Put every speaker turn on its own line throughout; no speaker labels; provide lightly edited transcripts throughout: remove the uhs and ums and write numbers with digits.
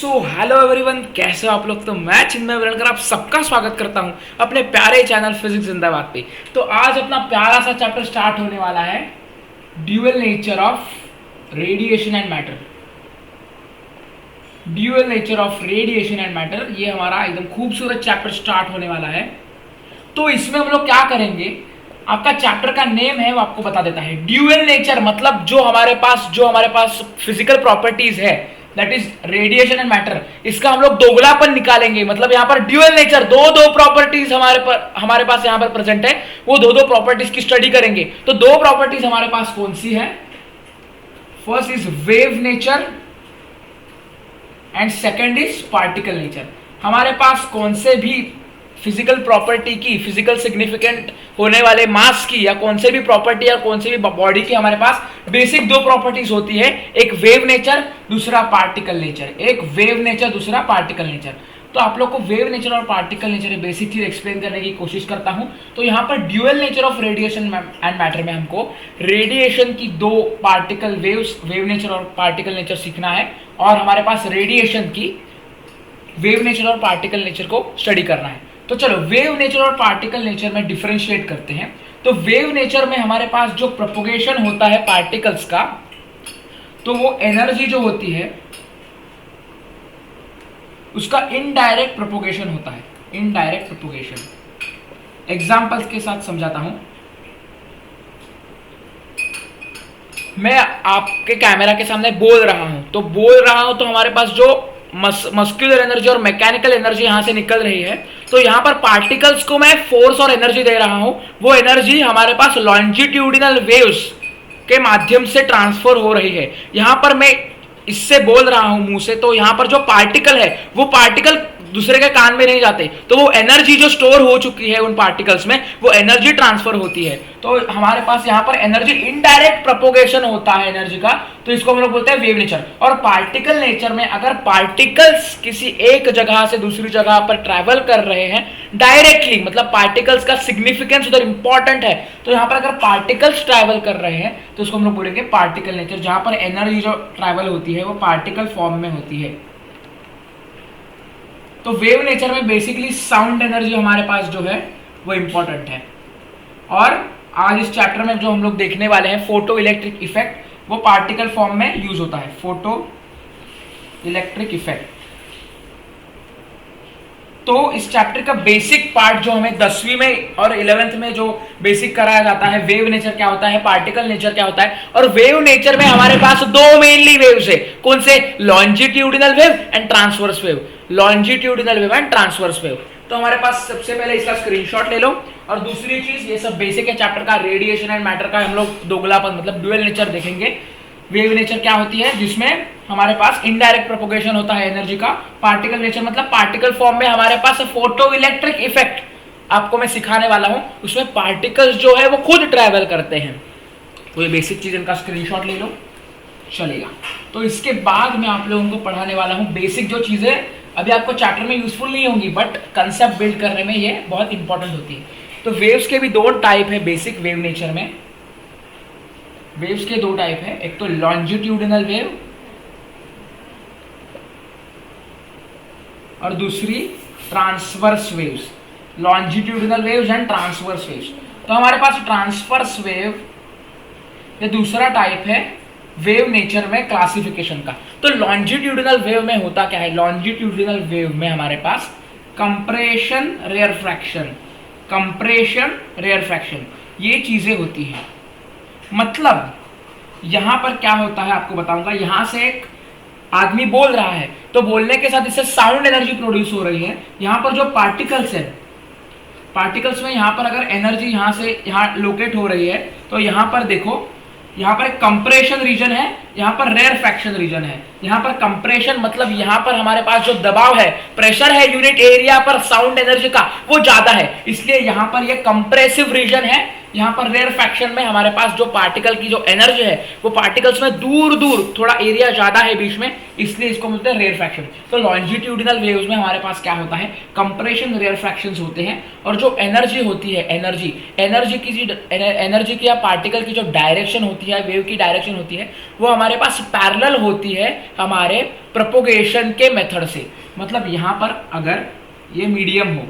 So hello everyone, कैसे हो आप लोग। तो मैं चिन्मय विरणकर आप सबका स्वागत करता हूं अपने प्यारे चैनल फिजिक्स जिंदाबाद पे। तो आज अपना प्यारा सा चैप्टर स्टार्ट होने वाला है, dual nature of radiation and matter. Dual nature of radiation and matter, ये हमारा एकदम खूबसूरत चैप्टर स्टार्ट होने वाला है। तो इसमें हम लोग क्या करेंगे, आपका चैप्टर का नेम है वो आपको बता देता है। ड्यूअल नेचर मतलब जो हमारे पास फिजिकल प्रॉपर्टीज है, that is radiation and matter, इसका हम लोग दोगलापन निकालेंगे। मतलब यहाँ पर ड्यूअल नेचर, दो प्रॉपर्टीज हमारे पास यहाँ पर प्रेजेंट है, वो दो प्रॉपर्टीज की स्टडी करेंगे। तो दो प्रॉपर्टीज हमारे पास कौन सी है? First is wave nature and second is particle nature. हमारे पास कौन से भी फिजिकल प्रॉपर्टी की, फिजिकल सिग्निफिकेंट होने वाले मास की, या कौन से भी प्रॉपर्टी या कौन से भी बॉडी की हमारे पास बेसिक दो प्रॉपर्टीज होती है, एक वेव नेचर, दूसरा पार्टिकल नेचर। एक वेव नेचर, दूसरा पार्टिकल नेचर। तो आप लोग को वेव नेचर और पार्टिकल नेचर बेसिक चीज एक्सप्लेन करने की कोशिश करता हूं। तो यहाँ पर dual nature of radiation and matter में हमको रेडिएशन की दो पार्टिकल वेव्स, वेव नेचर और पार्टिकल नेचर सीखना है, और हमारे पास रेडिएशन की वेव नेचर और पार्टिकल नेचर को स्टडी करना है। तो चलो वेव नेचर और पार्टिकल नेचर में डिफरेंशिएट करते हैं। तो वेव नेचर में हमारे पास जो प्रोपोगेशन होता है पार्टिकल्स का, तो वो एनर्जी जो होती है उसका इनडायरेक्ट प्रोपोगेशन होता है। इनडायरेक्ट प्रोपोगेशन एग्जांपल्स के साथ समझाता हूं। मैं आपके कैमरा के सामने बोल रहा हूं तो हमारे पास जो मस्कुलर एनर्जी और मैकेनिकल एनर्जी यहां से निकल रही है, तो यहां पर पार्टिकल्स को मैं फोर्स और एनर्जी दे रहा हूं। वो एनर्जी हमारे पास लॉन्जिट्यूडिनल वेव्स के माध्यम से ट्रांसफर हो रही है। यहां पर मैं इससे बोल रहा हूं मुंह से, तो यहां पर जो पार्टिकल है वो पार्टिकल दूसरे के कान में नहीं जाते, तो वो एनर्जी जो स्टोर हो चुकी है उन पार्टिकल्स में, वो एनर्जी ट्रांसफर होती है। तो हमारे पास यहाँ पर एनर्जी, इनडायरेक्ट प्रोपोगेशन होता है एनर्जी का, तो इसको हम लोग बोलते हैं वेव नेचर। और पार्टिकल नेचर में अगर पार्टिकल्स किसी एक जगह से दूसरी जगह पर ट्रैवल कर रहे हैं डायरेक्टली, मतलब पार्टिकल्स का सिग्निफिकेंस उधर इंपॉर्टेंट है, तो यहाँ पर अगर पार्टिकल्स ट्रैवल कर रहे हैं तो उसको हम लोग बोलेंगे पार्टिकल नेचर, जहां पर एनर्जी जो ट्रैवल होती है वो पार्टिकल फॉर्म में होती है। तो वेव नेचर में बेसिकली साउंड एनर्जी हमारे पास जो है वो इंपॉर्टेंट है। और आज इस चैप्टर में जो हम लोग देखने वाले हैं, फोटो इलेक्ट्रिक इफेक्ट, वो पार्टिकल फॉर्म में यूज होता है। Photo electric effect. तो इस चैप्टर का बेसिक पार्ट जो हमें 10वीं में और 11th में जो बेसिक कराया जाता है, वेव नेचर क्या होता है, पार्टिकल नेचर क्या होता है। और वेव नेचर में हमारे पास दो मेनली वेव्स है। कौन से? Longitudinal wave and transverse wave. Longitudinal wave and transverse wave. तो हमारे पास सबसे पहले इसका स्क्रीनशॉट ले लो। और दूसरी चीज, ये सब बेसिक है चैप्टर का, रेडिएशन एंड मैटर का हम लोग दोगलापन मतलब ड्यूअल नेचर देखेंगे। वेव नेचर क्या होती है, जिसमें हमारे पास इनडायरेक्ट प्रोपोगेशन होता है एनर्जी का। पार्टिकल नेचर मतलब पार्टिकल फॉर्म में हमारे पास फोटो इलेक्ट्रिक इफेक्ट आपको मैं सिखाने वाला हूं, उसमें पार्टिकल्स जो है वो खुद ट्रैवल करते हैं। तो ये बेसिक चीज, इनका स्क्रीनशॉट ले लो, चलेगा। तो इसके बाद मैं आप लोगों को पढ़ाने वाला हूं बेसिक जो चीजें अभी आपको चैप्टर में यूजफुल नहीं होंगी, बट कंसेप्ट बिल्ड करने में ये बहुत इंपॉर्टेंट होती है। तो वेव्स के भी दो टाइप है बेसिक वेव नेचर में। वेव्स के दो टाइप है, एक तो लॉन्जिट्यूडिनल वेव और दूसरी transverse waves. Longitudinal waves and transverse waves. तो हमारे पास ट्रांसवर्स वेव ये दूसरा टाइप है वेव नेचर में क्लासिफिकेशन का। तो लॉन्जिट्यूडिनल वेव में होता क्या है? लॉन्जिट्यूडिनल वेव में हमारे पास कंप्रेशन, रेयरफ्रैक्शन, कंप्रेशन, रेयरफ्रैक्शन, ये चीजें होती हैं। मतलब यहां पर क्या होता है आपको बताऊंगा। यहां से एक आदमी बोल रहा है, तो बोलने के साथ इससे साउंड एनर्जी प्रोड्यूस हो रही है। यहां पर जो पार्टिकल्स है, पार्टिकल्स में यहां पर अगर एनर्जी यहां से यहां लोकेट हो रही है, तो यहां पर देखो, यहां पर एक कंप्रेशन रीजन है, यहां पर रेयरफ्रैक्शन रीजन है। यहां पर कंप्रेशन मतलब यहां पर हमारे पास जो दबाव है, प्रेशर है यूनिट एरिया पर साउंड एनर्जी का, वो ज्यादा है, इसलिए यहां पर ये कंप्रेसिव रीजन है। यहाँ पर रेयरफैक्शन में हमारे पास जो पार्टिकल की जो एनर्जी है वो पार्टिकल्स में दूर दूर थोड़ा एरिया ज्यादा है बीच में, इसलिए इसको बोलते हैं रेयरफैक्शन। तो लॉन्जिट्यूडिनल वेव्स में हमारे पास क्या होता है, कंप्रेशन रेयरफैक्शंस होते हैं, और जो एनर्जी होती है, एनर्जी की या पार्टिकल की जो डायरेक्शन होती है, वेव की डायरेक्शन होती है, वो हमारे पास पैरेलल होती है हमारे प्रोपोगेशन के मेथड से। मतलब यहां पर अगर ये मीडियम हो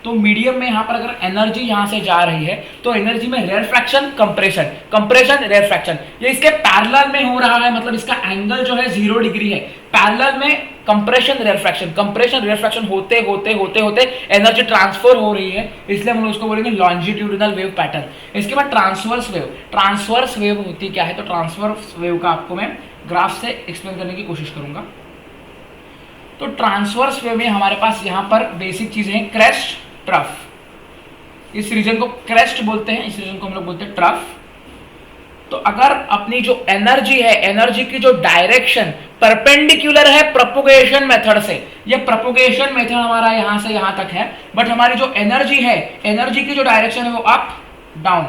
तो मीडियम में यहां पर अगर एनर्जी यहां से जा रही है तो एनर्जी में रेयरफैक्शन, कंप्रेशन रेयरफैक्शन, ये इसके पैरेलल में हो रहा है, मतलब इसका एंगल जो है 0 डिग्री है। पैरेलल में कंप्रेशन रेयरफैक्शन होते होते होते होते एनर्जी ट्रांसफर हो रही है, इसलिए हम उसको बोलेंगे लॉन्जिट्यूडिनल वेव पैटर्न। इसके बाद ट्रांसवर्स वेव होती क्या है, तो ट्रांसवर्स वेव का आपको मैं ग्राफ से एक्सप्लेन करने की कोशिश करूंगा। तो ट्रांसवर्स वेव में हमारे पास यहां पर बेसिक चीजें हैं, क्रेस्ट, ट्रफ। इस रीजन को क्रेस्ट बोलते हैं, इस रीजन को हम लोग बोलते हैं ट्रफ। तो अगर अपनी जो एनर्जी है, एनर्जी की जो डायरेक्शन परपेंडिकुलर है प्रोपोगेशन मेथड से, ये प्रोपोगेशन मेथड हमारा यहां से यहां तक है, बट हमारी जो एनर्जी है, एनर्जी की जो डायरेक्शन है वो up down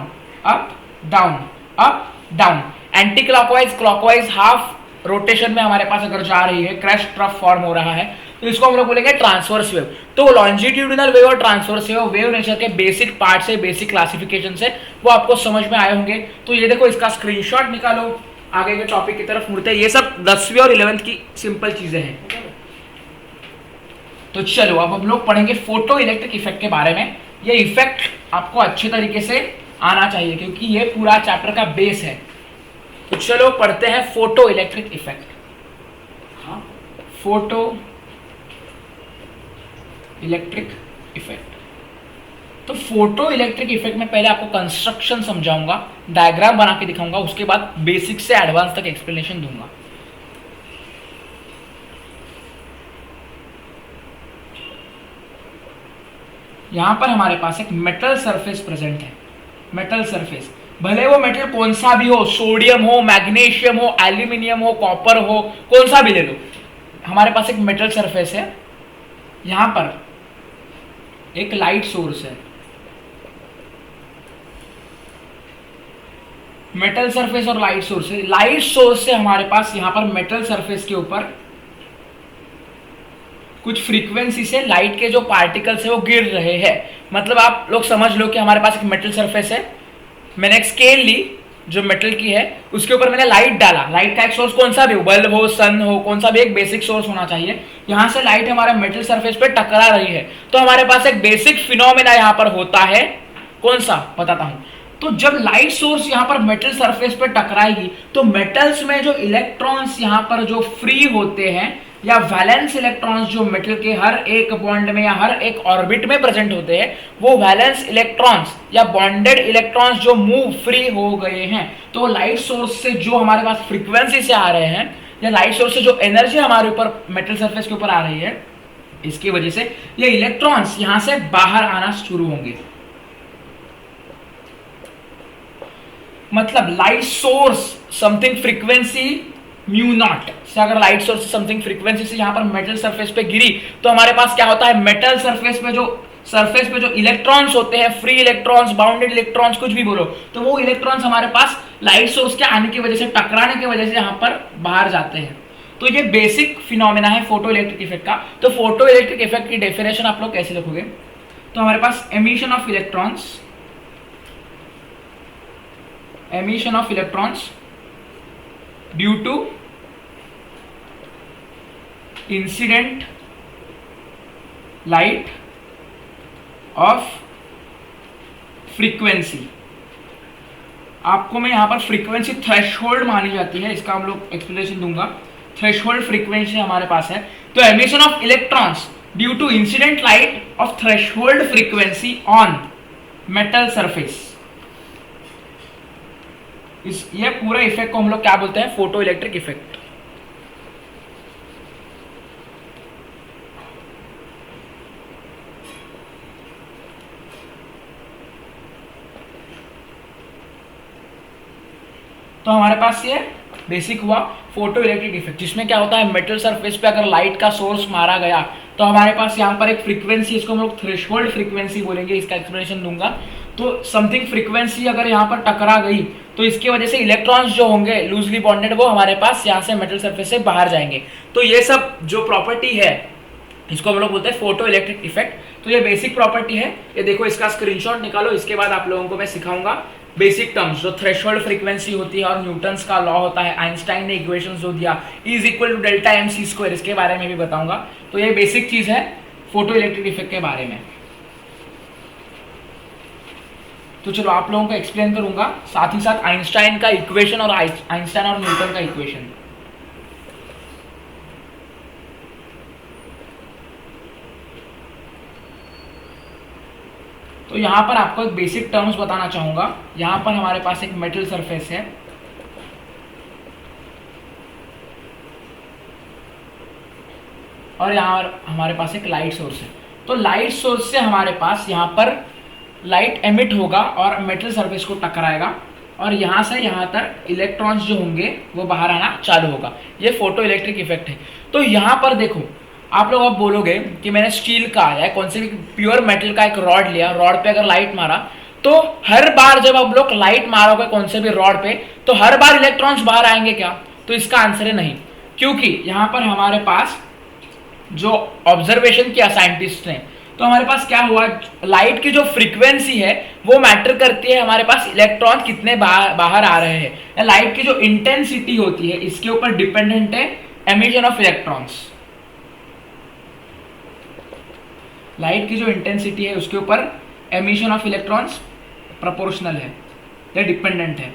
up down up down, anti clockwise clockwise half rotation में हमारे पास अगर जा रही है, क्रेस्ट ट्रफ फॉर्म हो रहा है, तो इसको हम लोग बोलेंगे ट्रांसवर्स वेव। तो लॉन्जिट्यूडिनल वेव और ट्रांसवर्स वेव नेचर के बेसिक पार्ट से, बेसिक क्लासिफिकेशन से वो आपको समझ में आए होंगे। तो ये देखो, इसका स्क्रीनशॉट निकालो, आगे के टॉपिक की तरफ मुड़ते हैं। ये सब 10वीं और 11वीं की सिंपल चीजें हैं। तो चलो अब हम लोग पढ़ेंगे फोटो इलेक्ट्रिक इफेक्ट के बारे में। ये इफेक्ट आपको अच्छे तरीके से आना चाहिए क्योंकि ये पूरा चैप्टर का बेस है। तो चलो पढ़ते हैं photo electric effect. Photo electric effect, तो फोटो इलेक्ट्रिक इफेक्ट में पहले आपको कंस्ट्रक्शन समझाऊंगा, डायग्राम बना के दिखाऊंगा, उसके बाद बेसिक से एडवांस तक एक्सप्लेनेशन दूंगा। यहां पर हमारे पास एक मेटल सरफेस प्रेजेंट है। मेटल सरफेस, भले वो मेटल कौन सा भी हो, सोडियम हो, मैग्नीशियम हो, एल्यूमिनियम हो, कॉपर हो, कौन सा भी ले लो, हमारे पास एक मेटल सरफेस है। यहां पर एक लाइट सोर्स है, मेटल सरफेस और लाइट सोर्स है। लाइट सोर्स से हमारे पास यहां पर मेटल सरफेस के ऊपर कुछ फ्रीक्वेंसी से लाइट के जो पार्टिकल्स है वो गिर रहे हैं। मतलब आप लोग समझ लो कि हमारे पास एक मेटल सरफेस है, मैंने एक स्केल ली जो मेटल की है, उसके ऊपर मैंने लाइट डाला। लाइट का एक सोर्स कौन सा भी हो, बल्ब हो, सन हो, कौन सा भी एक बेसिक सोर्स होना चाहिए। यहां से लाइट हमारे मेटल सरफेस पे टकरा रही है, तो हमारे पास एक बेसिक फिनोमेना यहां पर होता है। कौन सा बताता हूं। तो जब लाइट सोर्स यहां पर मेटल सरफेस पे टकराएगी तो मेटल्स में जो इलेक्ट्रॉन्स यहां पर जो फ्री होते हैं, या वैलेंस इलेक्ट्रॉन्स जो मेटल के हर एक बॉन्ड में या हर एक ऑर्बिट में प्रेजेंट होते हैं, वो वैलेंस इलेक्ट्रॉन्स या बॉन्डेड इलेक्ट्रॉन्स जो मूव फ्री हो गए हैं, तो लाइट सोर्स से जो हमारे पास फ्रीक्वेंसी से आ रहे हैं, या लाइट सोर्स से जो एनर्जी हमारे ऊपर मेटल सरफेस के ऊपर आ रही है, इसकी वजह से ये इलेक्ट्रॉन्स यहां से बाहर आना शुरू होंगे। मतलब light source something frequency mu naught से, अगर लाइट सोर्स समथिंग फ्रीक्वेंसी से यहां पर मेटल सरफेस पे गिरी तो हमारे पास क्या होता है, मेटल सरफेस पे जो इलेक्ट्रॉन्स होते हैं, फ्री इलेक्ट्रॉन्स, बाउंडेड इलेक्ट्रॉन्स, कुछ भी बोलो, तो वो इलेक्ट्रॉन्स हमारे पास लाइट सोर्स के आने की वजह से, टकराने की वजह से यहां पर बाहर जाते हैं। तो ये बेसिक फिनोमेना है फोटो इलेक्ट्रिक इफेक्ट का। तो फोटो इलेक्ट्रिक इफेक्ट की डेफिनेशन आप लोग कैसे लिखोगे, तो हमारे पास emission of electrons due to incident light of frequency. आपको मैं यहां पर फ्रीक्वेंसी थ्रेशोल्ड मानी जाती है, इसका हम लोग एक्सप्लेनेशन दूंगा। थ्रेशोल्ड फ्रीक्वेंसी हमारे पास है, तो emission of electrons due to incident light of threshold frequency on metal surface. ये पूरे इफेक्ट को हम लोग क्या बोलते हैं, फोटो इलेक्ट्रिक इफेक्ट। तो हमारे पास ये बेसिक हुआ फोटो इलेक्ट्रिक इफेक्ट, जिसमें क्या होता है, मेटल सरफेस पे अगर लाइट का सोर्स मारा गया तो हमारे पास यहाँ पर एक फ्रीक्वेंसी, इसको हम लोग थ्रेशोल्ड फ्रीक्वेंसी बोलेंगे, इसका एक्सप्लेनेशन दूंगा। तो समथिंग फ्रीक्वेंसी अगर यहाँ पर टकरा गई तो इसकी वजह से इलेक्ट्रॉन्स जो होंगे लूजली बॉन्डेड वो हमारे पास यहाँ से मेटल सरफेस से बाहर जाएंगे। तो ये सब जो प्रॉपर्टी है इसको हम लोग बोलते हैं फोटो इलेक्ट्रिक इफेक्ट। तो ये बेसिक प्रॉपर्टी है, ये देखो इसका स्क्रीनशॉट निकालो। इसके बाद आप लोगों को मैं सिखाऊंगा बेसिक टर्म्स जो थ्रेशोल्ड फ्रीक्वेंसी होती है और न्यूटन्स का लॉ होता है, आइंस्टाइन ने इक्वेशंस जो दिया is equal to delta M C square, इसके बारे में भी बताऊंगा। तो ये बेसिक चीज है फोटो इलेक्ट्रिक इफेक्ट के बारे में। तो चलो आप लोगों को एक्सप्लेन करूंगा, साथ ही साथ आइंस्टाइन का इक्वेशन और आइंस्टाइन और न्यूटन का इक्वेशन। तो यहां पर आपको एक बेसिक टर्म्स बताना चाहूंगा। यहां पर हमारे पास एक मेटल सरफेस है और यहां हमारे पास एक लाइट सोर्स है। तो लाइट सोर्स से हमारे पास यहां पर लाइट एमिट होगा और मेटल सरफेस को टकराएगा और यहां से यहां तक इलेक्ट्रॉन्स जो होंगे वो बाहर आना चालू होगा। ये फोटो इलेक्ट्रिक इफेक्ट है। तो यहां पर देखो आप लोग अब बोलोगे कि मैंने स्टील का या कौन से भी प्योर मेटल का एक रॉड लिया, रॉड पे अगर लाइट मारा तो हर बार जब आप लोग लाइट मारोगे कौन से भी रॉड पे तो हर बार इलेक्ट्रॉन्स बाहर आएंगे क्या? तो इसका आंसर है नहीं, क्योंकि यहां पर हमारे पास जो ऑब्जर्वेशन किया साइंटिस्ट ने तो हमारे पास क्या हुआ, लाइट की जो फ्रीक्वेंसी है वो मैटर करती है हमारे पास इलेक्ट्रॉन कितने बाहर आ रहे हैं। लाइट की जो इंटेंसिटी होती है इसके ऊपर डिपेंडेंट है एमिशन ऑफ इलेक्ट्रॉन्स। लाइट की जो इंटेंसिटी है उसके ऊपर एमिशन ऑफ इलेक्ट्रॉन्स प्रोपोर्शनल है या डिपेंडेंट है।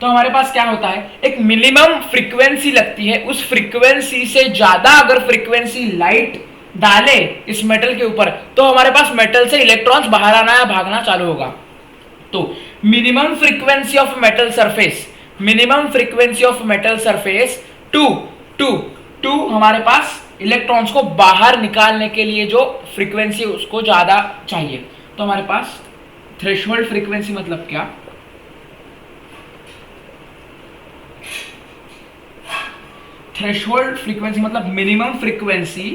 तो हमारे पास क्या होता है, एक मिनिमम फ्रीक्वेंसी लगती है, उस फ्रीक्वेंसी से ज्यादा अगर फ्रीक्वेंसी लाइट डाले इस मेटल के ऊपर तो हमारे पास मेटल से इलेक्ट्रॉन्स बाहर आना या भागना चालू होगा। तो minimum frequency of metal surface, minimum frequency of metal surface टू हमारे पास इलेक्ट्रॉन्स को बाहर निकालने के लिए जो फ्रीक्वेंसी है उसको ज्यादा चाहिए। तो हमारे पास थ्रेशोल्ड फ्रीक्वेंसी मतलब क्या, थ्रेशोल्ड फ्रीक्वेंसी मतलब minimum frequency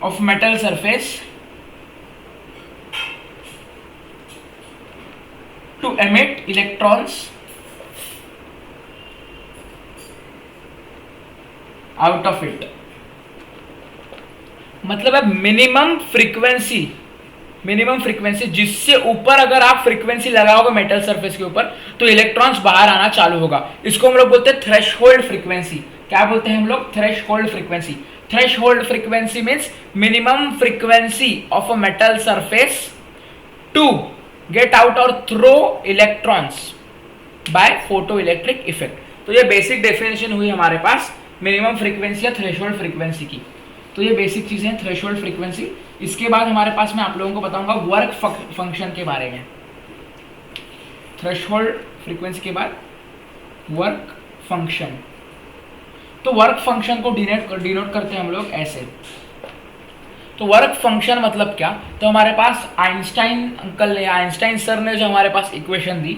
of metal surface to emit electrons out of it। मतलब है मिनिमम फ्रीक्वेंसी, मिनिमम फ्रीक्वेंसी जिससे ऊपर अगर आप फ्रीक्वेंसी लगाओगे मेटल सरफेस के ऊपर तो इलेक्ट्रॉन्स बाहर आना चालू होगा। इसको हम लोग बोलते हैं थ्रेशोल्ड फ्रीक्वेंसी। क्या बोलते हैं हम लोग? Threshold frequency. Threshold frequency means minimum frequency of a metal surface to get out or throw electrons by photoelectric effect। तो ये बेसिक डेफिनेशन हुई हमारे पास मिनिमम फ्रीक्वेंसी या थ्रेशोल्ड फ्रीक्वेंसी की। तो ये बेसिक चीजें हैं थ्रेशोल्ड फ्रीक्वेंसी। इसके बाद हमारे पास मैं आप लोगों को बताऊंगा वर्क फंक्शन के बारे में। थ्रेशोल्ड फ्रीक्वेंसी के बाद वर्क फंक्शन। तो वर्क फंक्शन को डिनोट करते हैं हम लोग ऐसे। तो वर्क फंक्शन मतलब क्या, तो हमारे पास आइंस्टाइन अंकल ने, आइंस्टाइन सर ने जो हमारे पास इक्वेशन दी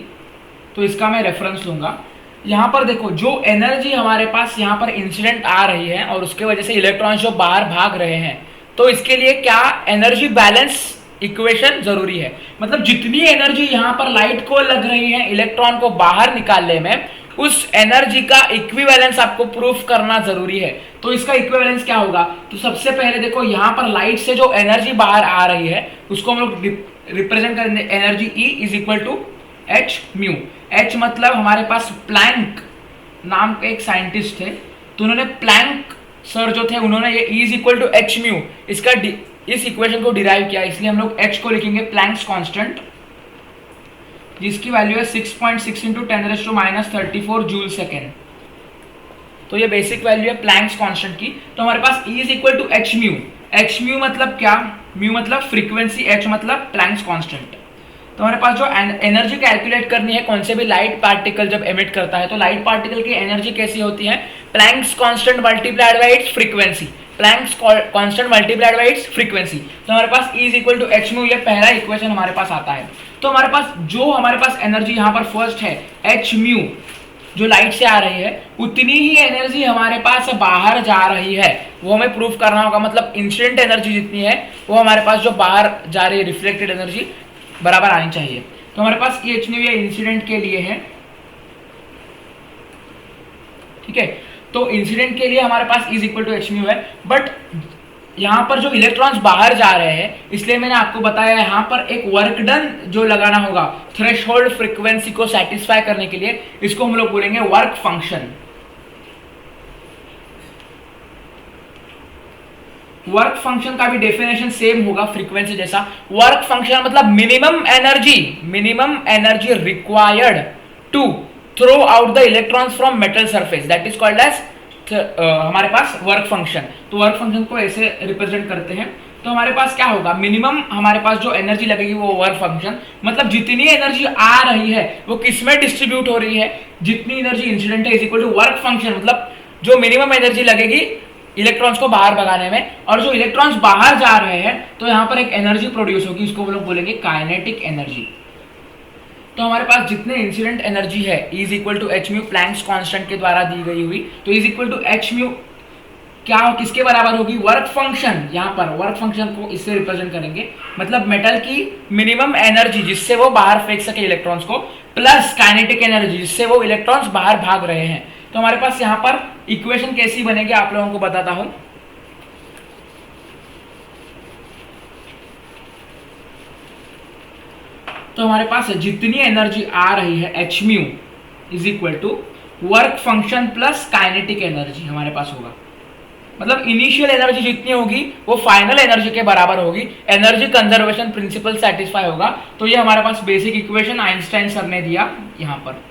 तो इसका मैं रेफरेंस लूंगा। यहाँ पर देखो जो एनर्जी हमारे पास यहाँ पर इंसिडेंट आ रही है और उसके वजह से इलेक्ट्रॉन्स जो बाहर भाग रहे हैं तो इसके लिए क्या एनर्जी बैलेंस इक्वेशन जरूरी है। मतलब जितनी एनर्जी यहाँ पर लाइट को लग रही है इलेक्ट्रॉन को बाहर निकालने में उस एनर्जी का इक्विवेलेंस आपको प्रूफ करना जरूरी है। तो इसका इक्विवेलेंस क्या होगा, तो सबसे पहले देखो यहाँ पर लाइट से जो एनर्जी बाहर आ रही है उसको हम लोग रिप्रेजेंट करेंगे energy E is equal to H mu. H मतलब हमारे पास प्लैंक नाम के एक साइंटिस्ट थे तो उन्होंने प्लैंक सर जो थे उन्होंने ये E is equal to H mu इसका इस इक्वेशन को डिराइव किया, इसलिए हम लोग H को लिखेंगे प्लैंक्स कांस्टेंट जिसकी वैल्यू है 6.6 इंटू 10⁻⁻34 जूल सेकेंड। तो ये बेसिक वैल्यू है प्लैंक्स कांस्टेंट की। तो हमारे पास E is equal to H mu. H mu मतलब क्या, म्यू मतलब फ्रीक्वेंसी, एच मतलब प्लैंक्स कांस्टेंट। तो हमारे पास जो एनर्जी कैलकुलेट करनी है कौन से भी लाइट पार्टिकल जब एमिट करता है तो लाइट पार्टिकल की एनर्जी कैसी होती है, Planck's constant multiplied by its frequency, Planck's constant multiplied by its frequency. तो हमारे पास E is equal to H mu, ये पहला इक्वेशन हमारे पास आता है। तो हमारे पास एनर्जी यहाँ पर फर्स्ट है एच म्यू जो लाइट से आ रही है उतनी ही एनर्जी हमारे पास बाहर जा रही है, वो हमें प्रूव करना होगा। मतलब इंसिडेंट एनर्जी जितनी है वो हमारे पास जो बाहर जा रही है रिफ्लेक्टेड एनर्जी बराबर आनी चाहिए। तो हमारे पास ये एच न्यू ये इंसिडेंट के लिए है, ठीक है। तो इंसिडेंट के लिए हमारे पास is equal to H nu है, बट यहाँ पर जो इलेक्ट्रॉन्स बाहर जा रहे हैं इसलिए मैंने आपको बताया यहाँ पर एक वर्क डन जो लगाना होगा थ्रेशोल्ड फ्रीक्वेंसी को सेटिस्फाई करने के लिए, इसको हम लोग बोलेंगे वर्क फंक्शन। वर्क फंक्शन का भी डेफिनेशन सेम होगा फ्रीक्वेंसी जैसा। वर्क फंक्शन मतलब minimum energy required to throw out the electrons from metal surface, that is called as हमारे पास वर्क फंक्शन। तो वर्क फंक्शन को ऐसे रिप्रेजेंट करते हैं। तो हमारे पास क्या होगा, मिनिमम हमारे पास जो एनर्जी लगेगी वो वर्क फंक्शन, मतलब जितनी एनर्जी आ रही है वो किस में डिस्ट्रीब्यूट हो रही है, जितनी एनर्जी इंसिडेंट है is equal to work function, मतलब जो मिनिमम एनर्जी लगेगी इलेक्ट्रॉन्स को बाहर भगाने में, और जो इलेक्ट्रॉन्स बाहर जा रहे हैं तो यहाँ पर एक एनर्जी प्रोड्यूस होगी, इसको हम लोग बोलेंगे काइनेटिक एनर्जी। तो हमारे पास जितने इंसिडेंट एनर्जी है is equal to H mu Planck's constant के द्वारा दी गई हुई, तो is equal to H mu क्या किसके बराबर होगी, वर्क फंक्शन। यहाँ पर वर्क फंक्शन को इससे रिप्रेजेंट करेंगे, मतलब मेटल की मिनिमम एनर्जी जिससे वो बाहर फेंक सके इलेक्ट्रॉन्स को, प्लस काइनेटिक एनर्जी जिससे वो इलेक्ट्रॉन्स बाहर भाग रहे हैं। तो हमारे पास यहाँ पर इक्वेशन कैसी बनेगी आप लोगों को बताता हूं। तो हमारे पास जितनी एनर्जी आ रही है h mu is equal to work function plus kinetic energy हमारे पास होगा। मतलब इनिशियल एनर्जी जितनी होगी वो फाइनल एनर्जी के बराबर होगी, एनर्जी कंजर्वेशन प्रिंसिपल सेटिस्फाई होगा। तो ये हमारे पास बेसिक इक्वेशन आइंस्टाइन सर ने दिया यहाँ पर।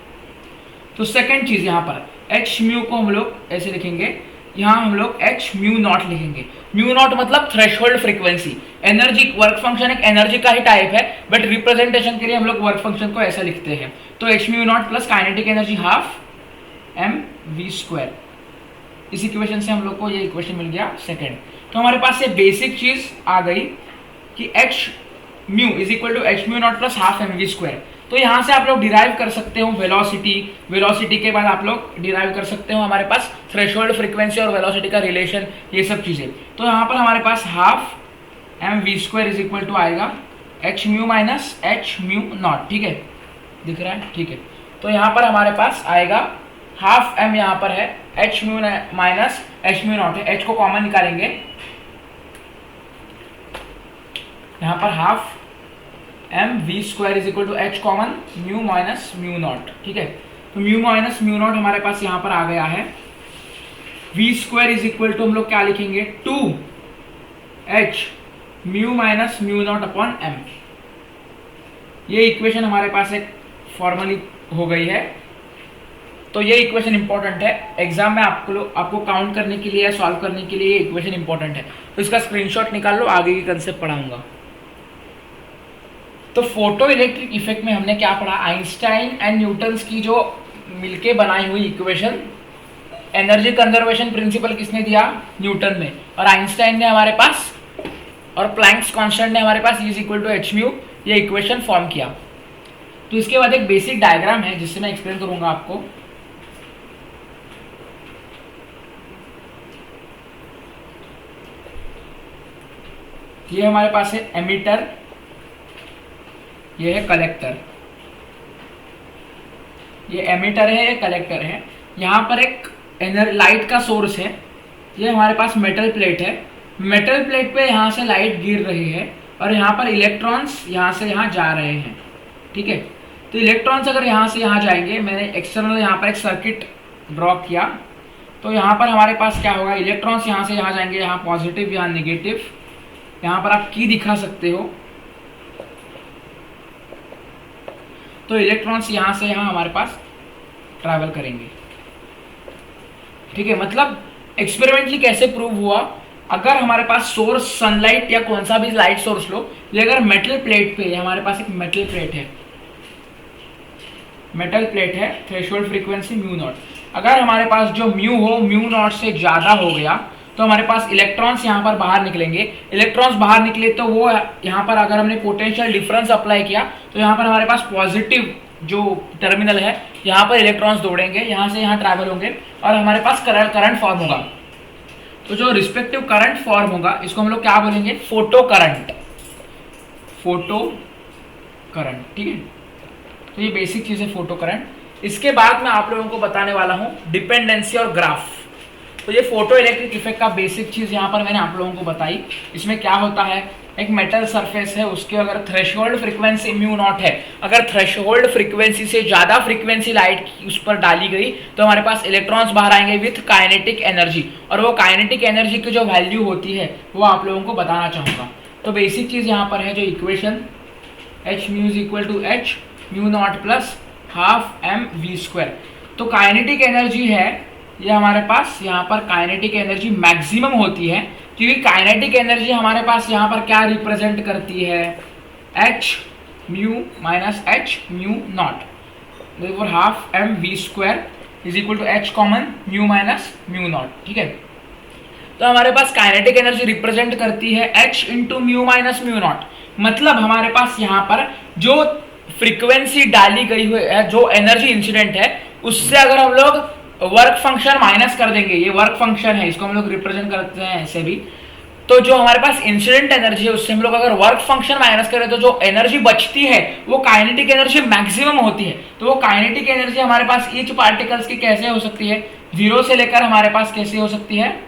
तो सेकंड चीज यहाँ पर एच म्यू को हम लोग ऐसे लिखेंगे, यहाँ हम लोग एच म्यू नॉट लिखेंगे। म्यू नॉट मतलब threshold frequency. Energy work function एक एनर्जी का ही टाइप है, बट रिप्रेजेंटेशन के लिए हम लोग वर्क फंक्शन को ऐसा लिखते हैं। तो h mu not plus kinetic energy half M we square. इस इक्वेशन से हम लोग को ये इक्वेशन मिल गया सेकेंड। तो हमारे पास ये बेसिक चीज आ गई कि h mu is equal to H mu not plus half M we square. तो यहाँ से आप लोग डिराइव कर सकते हो वेलोसिटी के बाद आप लोग डिराइव कर सकते हो हमारे पास थ्रेशोल्ड फ्रीक्वेंसी और वेलोसिटी का रिलेशन, ये सब चीजें। तो यहाँ पर हमारे पास half M we square is equal to आएगा H mu minus H mu not, ठीक है, दिख रहा है, ठीक है। तो यहाँ पर हमारे पास आएगा हाफ एम, यहाँ पर है h mu minus H mu not है, एच को कॉमन निकालेंगे, यहाँ पर half M we square is equal to h common mu minus mu not, ठीक है। तो म्यू माइनस म्यू नॉट हमारे पास यहाँ पर आ गया है। V square is equal to हम लोग क्या लिखेंगे, two H mu minus mu not upon m. ये इक्वेशन हमारे पास एक फॉर्मली हो गई है। तो ये इक्वेशन इंपॉर्टेंट है, एग्जाम में आपको काउंट करने के लिए या सॉल्व करने के लिए ये इक्वेशन इंपॉर्टेंट है। तो इसका स्क्रीनशॉट निकाल लो, आगे की कंसेप्ट पढ़ाऊंगा। तो फोटो इलेक्ट्रिक इफेक्ट में हमने क्या पढ़ा, आइंस्टाइन एंड न्यूटन्स की जो मिलके बनाई हुई इक्वेशन, एनर्जी कंजर्वेशन प्रिंसिपल किसने दिया, न्यूटन ने, और आइंस्टाइन ने हमारे पास, और प्लैंक्स कांस्टेंट ने हमारे पास is equal to H mu ये इक्वेशन फॉर्म किया। तो इसके बाद एक बेसिक डायग्राम है जिससे मैं एक्सप्लेन करूंगा आपको। ये हमारे पास है एमिटर, ये है कलेक्टर। ये एमिटर है, ये कलेक्टर है। यहाँ पर एक लाइट का सोर्स है, ये हमारे पास मेटल प्लेट है। मेटल प्लेट पे यहाँ से लाइट गिर रही है और यहाँ पर इलेक्ट्रॉन्स यहाँ से यहाँ जा रहे हैं, ठीक है। तो इलेक्ट्रॉन्स अगर यहाँ से यहाँ जाएंगे, मैंने एक्सटर्नल यहाँ पर एक सर्किट ड्रॉ किया, तो यहाँ पर हमारे पास क्या होगा, इलेक्ट्रॉन्स यहाँ से यहाँ जाएंगे, यहाँ पॉजिटिव यहाँ निगेटिव, यहाँ पर आप की दिखा सकते हो। तो इलेक्ट्रॉन्स यहाँ से यहाँ हमारे पास ट्रैवल करेंगे, ठीक है। मतलब एक्सपेरिमेंटली कैसे प्रूव हुआ, अगर हमारे पास सोर्स सनलाइट या कौन सा भी लाइट सोर्स लो, ये अगर मेटल प्लेट पे, हमारे पास एक मेटल प्लेट है, थ्रेशोल्ड फ्रीक्वेंसी म्यू नॉट, अगर हमारे पास जो म्यू हो म्यू नॉट से ज़्यादा हो गया तो हमारे पास इलेक्ट्रॉन्स यहाँ पर बाहर निकलेंगे। इलेक्ट्रॉन्स बाहर निकले तो वो यहाँ पर अगर हमने पोटेंशियल डिफरेंस अप्लाई किया तो यहाँ पर हमारे पास पॉजिटिव जो टर्मिनल है यहाँ पर इलेक्ट्रॉन्स दौड़ेंगे, यहाँ से यहाँ ट्रैवल होंगे और हमारे पास करंट फॉर्म होगा। तो जो रिस्पेक्टिव करंट फॉर्म होगा इसको हम लोग क्या बोलेंगे, फोटो करंट, फोटो करंट, ठीक है। तो ये बेसिक चीज है फोटो करंट। इसके बाद मैं आप लोगों को बताने वाला हूं डिपेंडेंसी और ग्राफ। तो ये फोटो इलेक्ट्रिक इफेक्ट का बेसिक चीज यहाँ पर मैंने आप लोगों को बताई। इसमें क्या होता है, एक मेटल सरफेस है, उसके अगर थ्रेशोल्ड फ्रीक्वेंसी म्यू नॉट है, अगर थ्रेशोल्ड फ्रीक्वेंसी से ज्यादा फ्रीक्वेंसी लाइट की उस पर डाली गई तो हमारे पास इलेक्ट्रॉन्स बाहर आएंगे विथ काइनेटिक एनर्जी, और वो काइनेटिक एनर्जी की जो वैल्यू होती है वो आप लोगों को बताना चाहूंगा। तो बेसिक चीज यहाँ पर है जो equation h mu is equal to h mu not plus half M we square. तो काइनेटिक एनर्जी है ये हमारे पास, यहाँ पर काइनेटिक एनर्जी मैक्सिमम होती है, क्योंकि काइनेटिक एनर्जी हमारे पास यहाँ पर क्या रिप्रेजेंट करती है, h mu minus h mu not, therefore half M we square is equal to h common mu minus mu not, ठीक है। तो हमारे पास काइनेटिक एनर्जी रिप्रेजेंट करती है h into mu minus mu not. मतलब हमारे पास यहाँ पर जो फ्रीक्वेंसी डाली गई हुई है, जो एनर्जी इंसिडेंट है, उससे अगर हम लोग वर्क फंक्शन माइनस कर देंगे, ये वर्क फंक्शन है, इसको हम लोग रिप्रेजेंट करते हैं ऐसे भी, तो जो हमारे पास इंसिडेंट एनर्जी है उससे हम लोग अगर वर्क फंक्शन माइनस करें तो जो एनर्जी बचती है वो काइनेटिक एनर्जी मैक्सिमम होती है। तो वो काइनेटिक एनर्जी हमारे पास ईच पार्टिकल्स की कैसे हो सकती है, 0 से लेकर हमारे पास कैसे हो सकती है,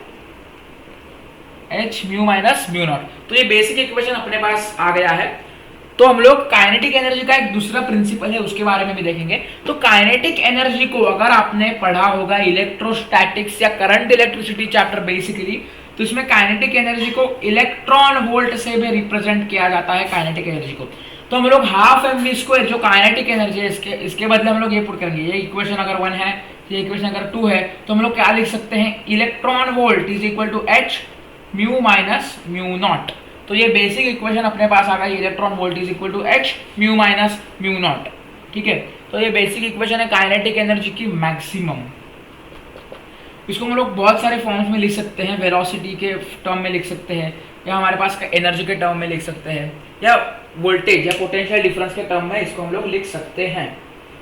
h mu minus mu not. तो ये बेसिक इक्वेशन अपने पास आ गया है। तो हम लोग काइनेटिक एनर्जी का एक दूसरा प्रिंसिपल है उसके बारे में भी देखेंगे। तो काइनेटिक एनर्जी को अगर आपने पढ़ा होगा इलेक्ट्रोस्टैटिक्स या करंट इलेक्ट्रिसिटी चैप्टर बेसिकली, तो इसमें काइनेटिक एनर्जी को इलेक्ट्रॉन वोल्ट से भी रिप्रेजेंट किया जाता है काइनेटिक एनर्जी को। तो हम लोग हाफ एम वी स्क्वायर जो काइनेटिक एनर्जी है इसके बदले हम लोग ये पुट करेंगे, ये इक्वेशन अगर 1 है, ये इक्वेशन अगर 2 है, तो हम लोग क्या लिख सकते हैं, electron volt is equal to h mu minus mu not. तो ये बेसिक इक्वेशन अपने पास आ गई, electron volt is equal to h mu minus mu not, ठीक है। तो ये बेसिक इक्वेशन है काइनेटिक एनर्जी की मैक्सिमम। इसको हम लोग बहुत सारे फॉर्म्स में लिख सकते हैं, वेलोसिटी के टर्म में लिख सकते हैं, या हमारे पास एनर्जी के टर्म में लिख सकते हैं, या वोल्टेज या पोटेंशियल डिफरेंस के टर्म में इसको हम लोग लिख सकते हैं,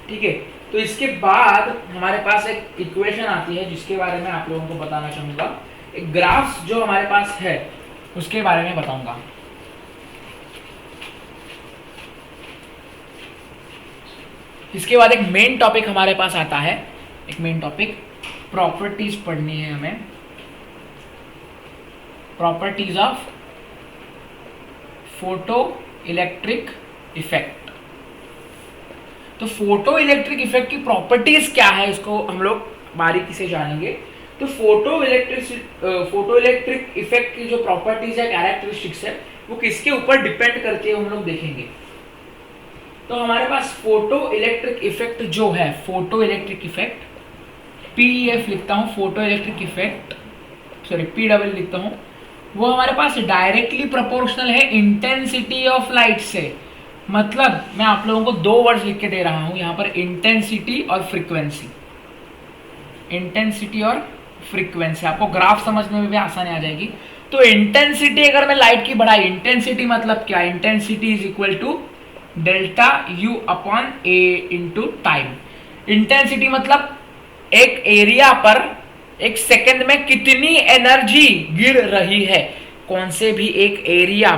ठीक है। तो इसके बाद हमारे पास एक इक्वेशन आती है जिसके बारे में आप लोगों को बताना चाहूंगा, एक ग्राफ जो हमारे पास है उसके बारे में बताऊंगा। इसके बाद एक मेन टॉपिक हमारे पास आता है, एक मेन टॉपिक प्रॉपर्टीज पढ़नी है हमें, properties of photo electric effect. तो फोटो इलेक्ट्रिक इफेक्ट की प्रॉपर्टीज क्या है इसको हम लोग बारीकी से जानेंगे। तो फोटो इलेक्ट्रिक इफेक्ट की जो प्रॉपर्टीज है, कैरेक्टरिस्टिक्स है, वो किसके ऊपर डिपेंड करती है हम लोग देखेंगे। तो हमारे पास फोटो इलेक्ट्रिक इफेक्ट जो है, फोटो इलेक्ट्रिक इफेक्ट PEF लिखता हूं, photo electric effect, sorry PW लिखता हूं, वो हमारे पास डायरेक्टली प्रोपोर्शनल है इंटेंसिटी ऑफ लाइट से। मतलब मैं आप लोगों को 2 वर्ड्स लिख के दे रहा हूं यहाँ पर, इंटेंसिटी और फ्रीक्वेंसी। इंटेंसिटी और फ्रीक्वेंसी, आपको ग्राफ समझने में भी आसानी आ जाएगी। तो इंटेंसिटी अगर मैं लाइट की बढ़ाई, इंटेंसिटी मतलब क्या, intensity is equal to delta U upon A into time. Intensity मतलब एक एरिया पर एक सेकंड में कितनी एनर्जी गिर रही है, कौन से भी एक एरिया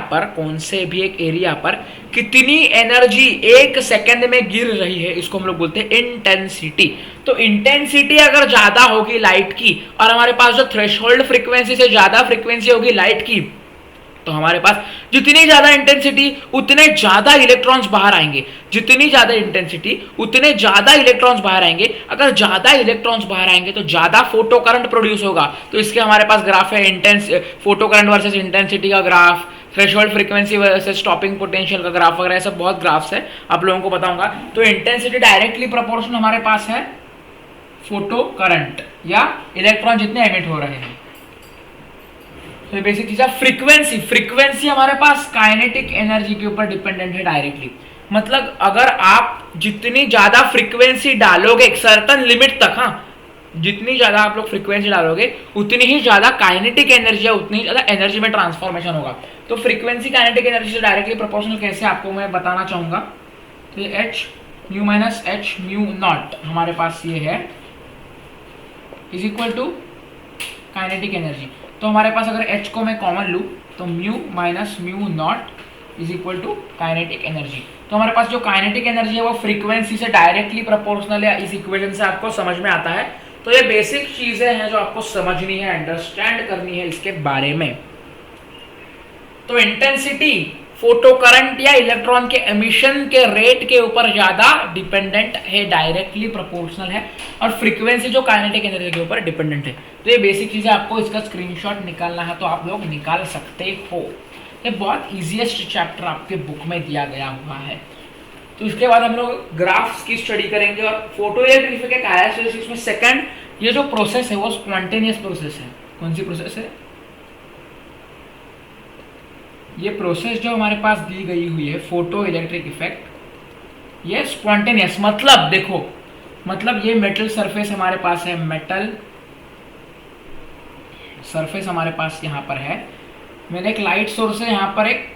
पर कितनी एनर्जी एक सेकंड में गिर रही है, इसको हम लोग बोलते हैं इंटेंसिटी। तो इंटेंसिटी अगर ज्यादा होगी लाइट की और हमारे पास जो थ्रेशोल्ड फ्रीक्वेंसी से ज्यादा फ्रीक्वेंसी होगी लाइट की, तो हमारे पास जितनी ज्यादा इंटेंसिटी उतने ज्यादा इलेक्ट्रॉन्स बाहर आएंगे, जितनी ज्यादा इंटेंसिटी उतने ज्यादा इलेक्ट्रॉन्स बाहर आएंगे। अगर ज्यादा इलेक्ट्रॉन्स बाहर आएंगे तो ज्यादा फोटो करंट प्रोड्यूस होगा। तो इसके हमारे पास ग्राफ है, फोटो करंट वर्सेस इंटेंसिटी का graph, threshold frequency versus stopping potential का ग्राफ वगैरह, सब बहुत ग्राफ्स है, आप लोगों को बताऊंगा। तो इंटेंसिटी डायरेक्टली प्रोपोर्शनल हमारे पास है फोटो करंट या इलेक्ट्रॉन जितने एमिट हो रहे हैं। तो बेसिक चीज है फ्रीक्वेंसी हमारे पास काइनेटिक एनर्जी के ऊपर डिपेंडेंट है डायरेक्टली। मतलब अगर आप जितनी ज्यादा फ्रीक्वेंसी डालोगे एक सर्टन लिमिट तक, हाँ, जितनी ज्यादा आप लोग फ्रीक्वेंसी डालोगे उतनी ही ज्यादा काइनेटिक एनर्जी है, उतनी ज्यादा एनर्जी में ट्रांसफॉर्मेशन होगा। तो फ्रीक्वेंसी काइनेटिक एनर्जी से डायरेक्टली प्रोपोर्शनल कैसे आपको मैं बताना चाहूंगा। तो H mu minus H mu not हमारे पास ये है is equal to kinetic energy. तो हमारे पास अगर एच को मैं कॉमन लूँ तो mu minus mu not is equal to kinetic energy. तो हमारे पास जो काइनेटिक एनर्जी है वो फ्रीक्वेंसी से डायरेक्टली प्रोपोर्शनल है, इस इक्वेशन से आपको समझ में आता है। तो ये बेसिक चीजें हैं जो आपको समझनी है, अंडरस्टैंड करनी है इसके बारे में। तो इंटेंसिटी फोटो करंट या इलेक्ट्रॉन के एमिशन के रेट के ऊपर ज्यादा डिपेंडेंट है, डायरेक्टली प्रोपोर्शनल है, और फ्रीक्वेंसी जो काइनेटिक एनर्जी के ऊपर डिपेंडेंट है। तो ये बेसिक चीजें आपको इसका स्क्रीनशॉट निकालना है तो आप लोग निकाल सकते हो। ये बहुत इजीएस्ट चैप्टर आपके बुक में दिया गया हुआ है। तो इसके बाद हम लोग ग्राफ्स की स्टडी करेंगे और फोटो इलेक्ट्रिक कैरेक्टरिस्टिक्स में सेकंड ये जो प्रोसेस है वो स्पॉन्टेनियस प्रोसेस है। कौन सी प्रोसेस है? ये प्रोसेस जो हमारे पास दी गई हुई है फोटो इलेक्ट्रिक इफेक्ट, ये स्पॉन्टेनियस मतलब देखो, मतलब ये मेटल सरफेस हमारे पास है, मेटल सरफेस हमारे पास यहाँ पर है। मैंने एक लाइट सोर्स है, यहाँ पर एक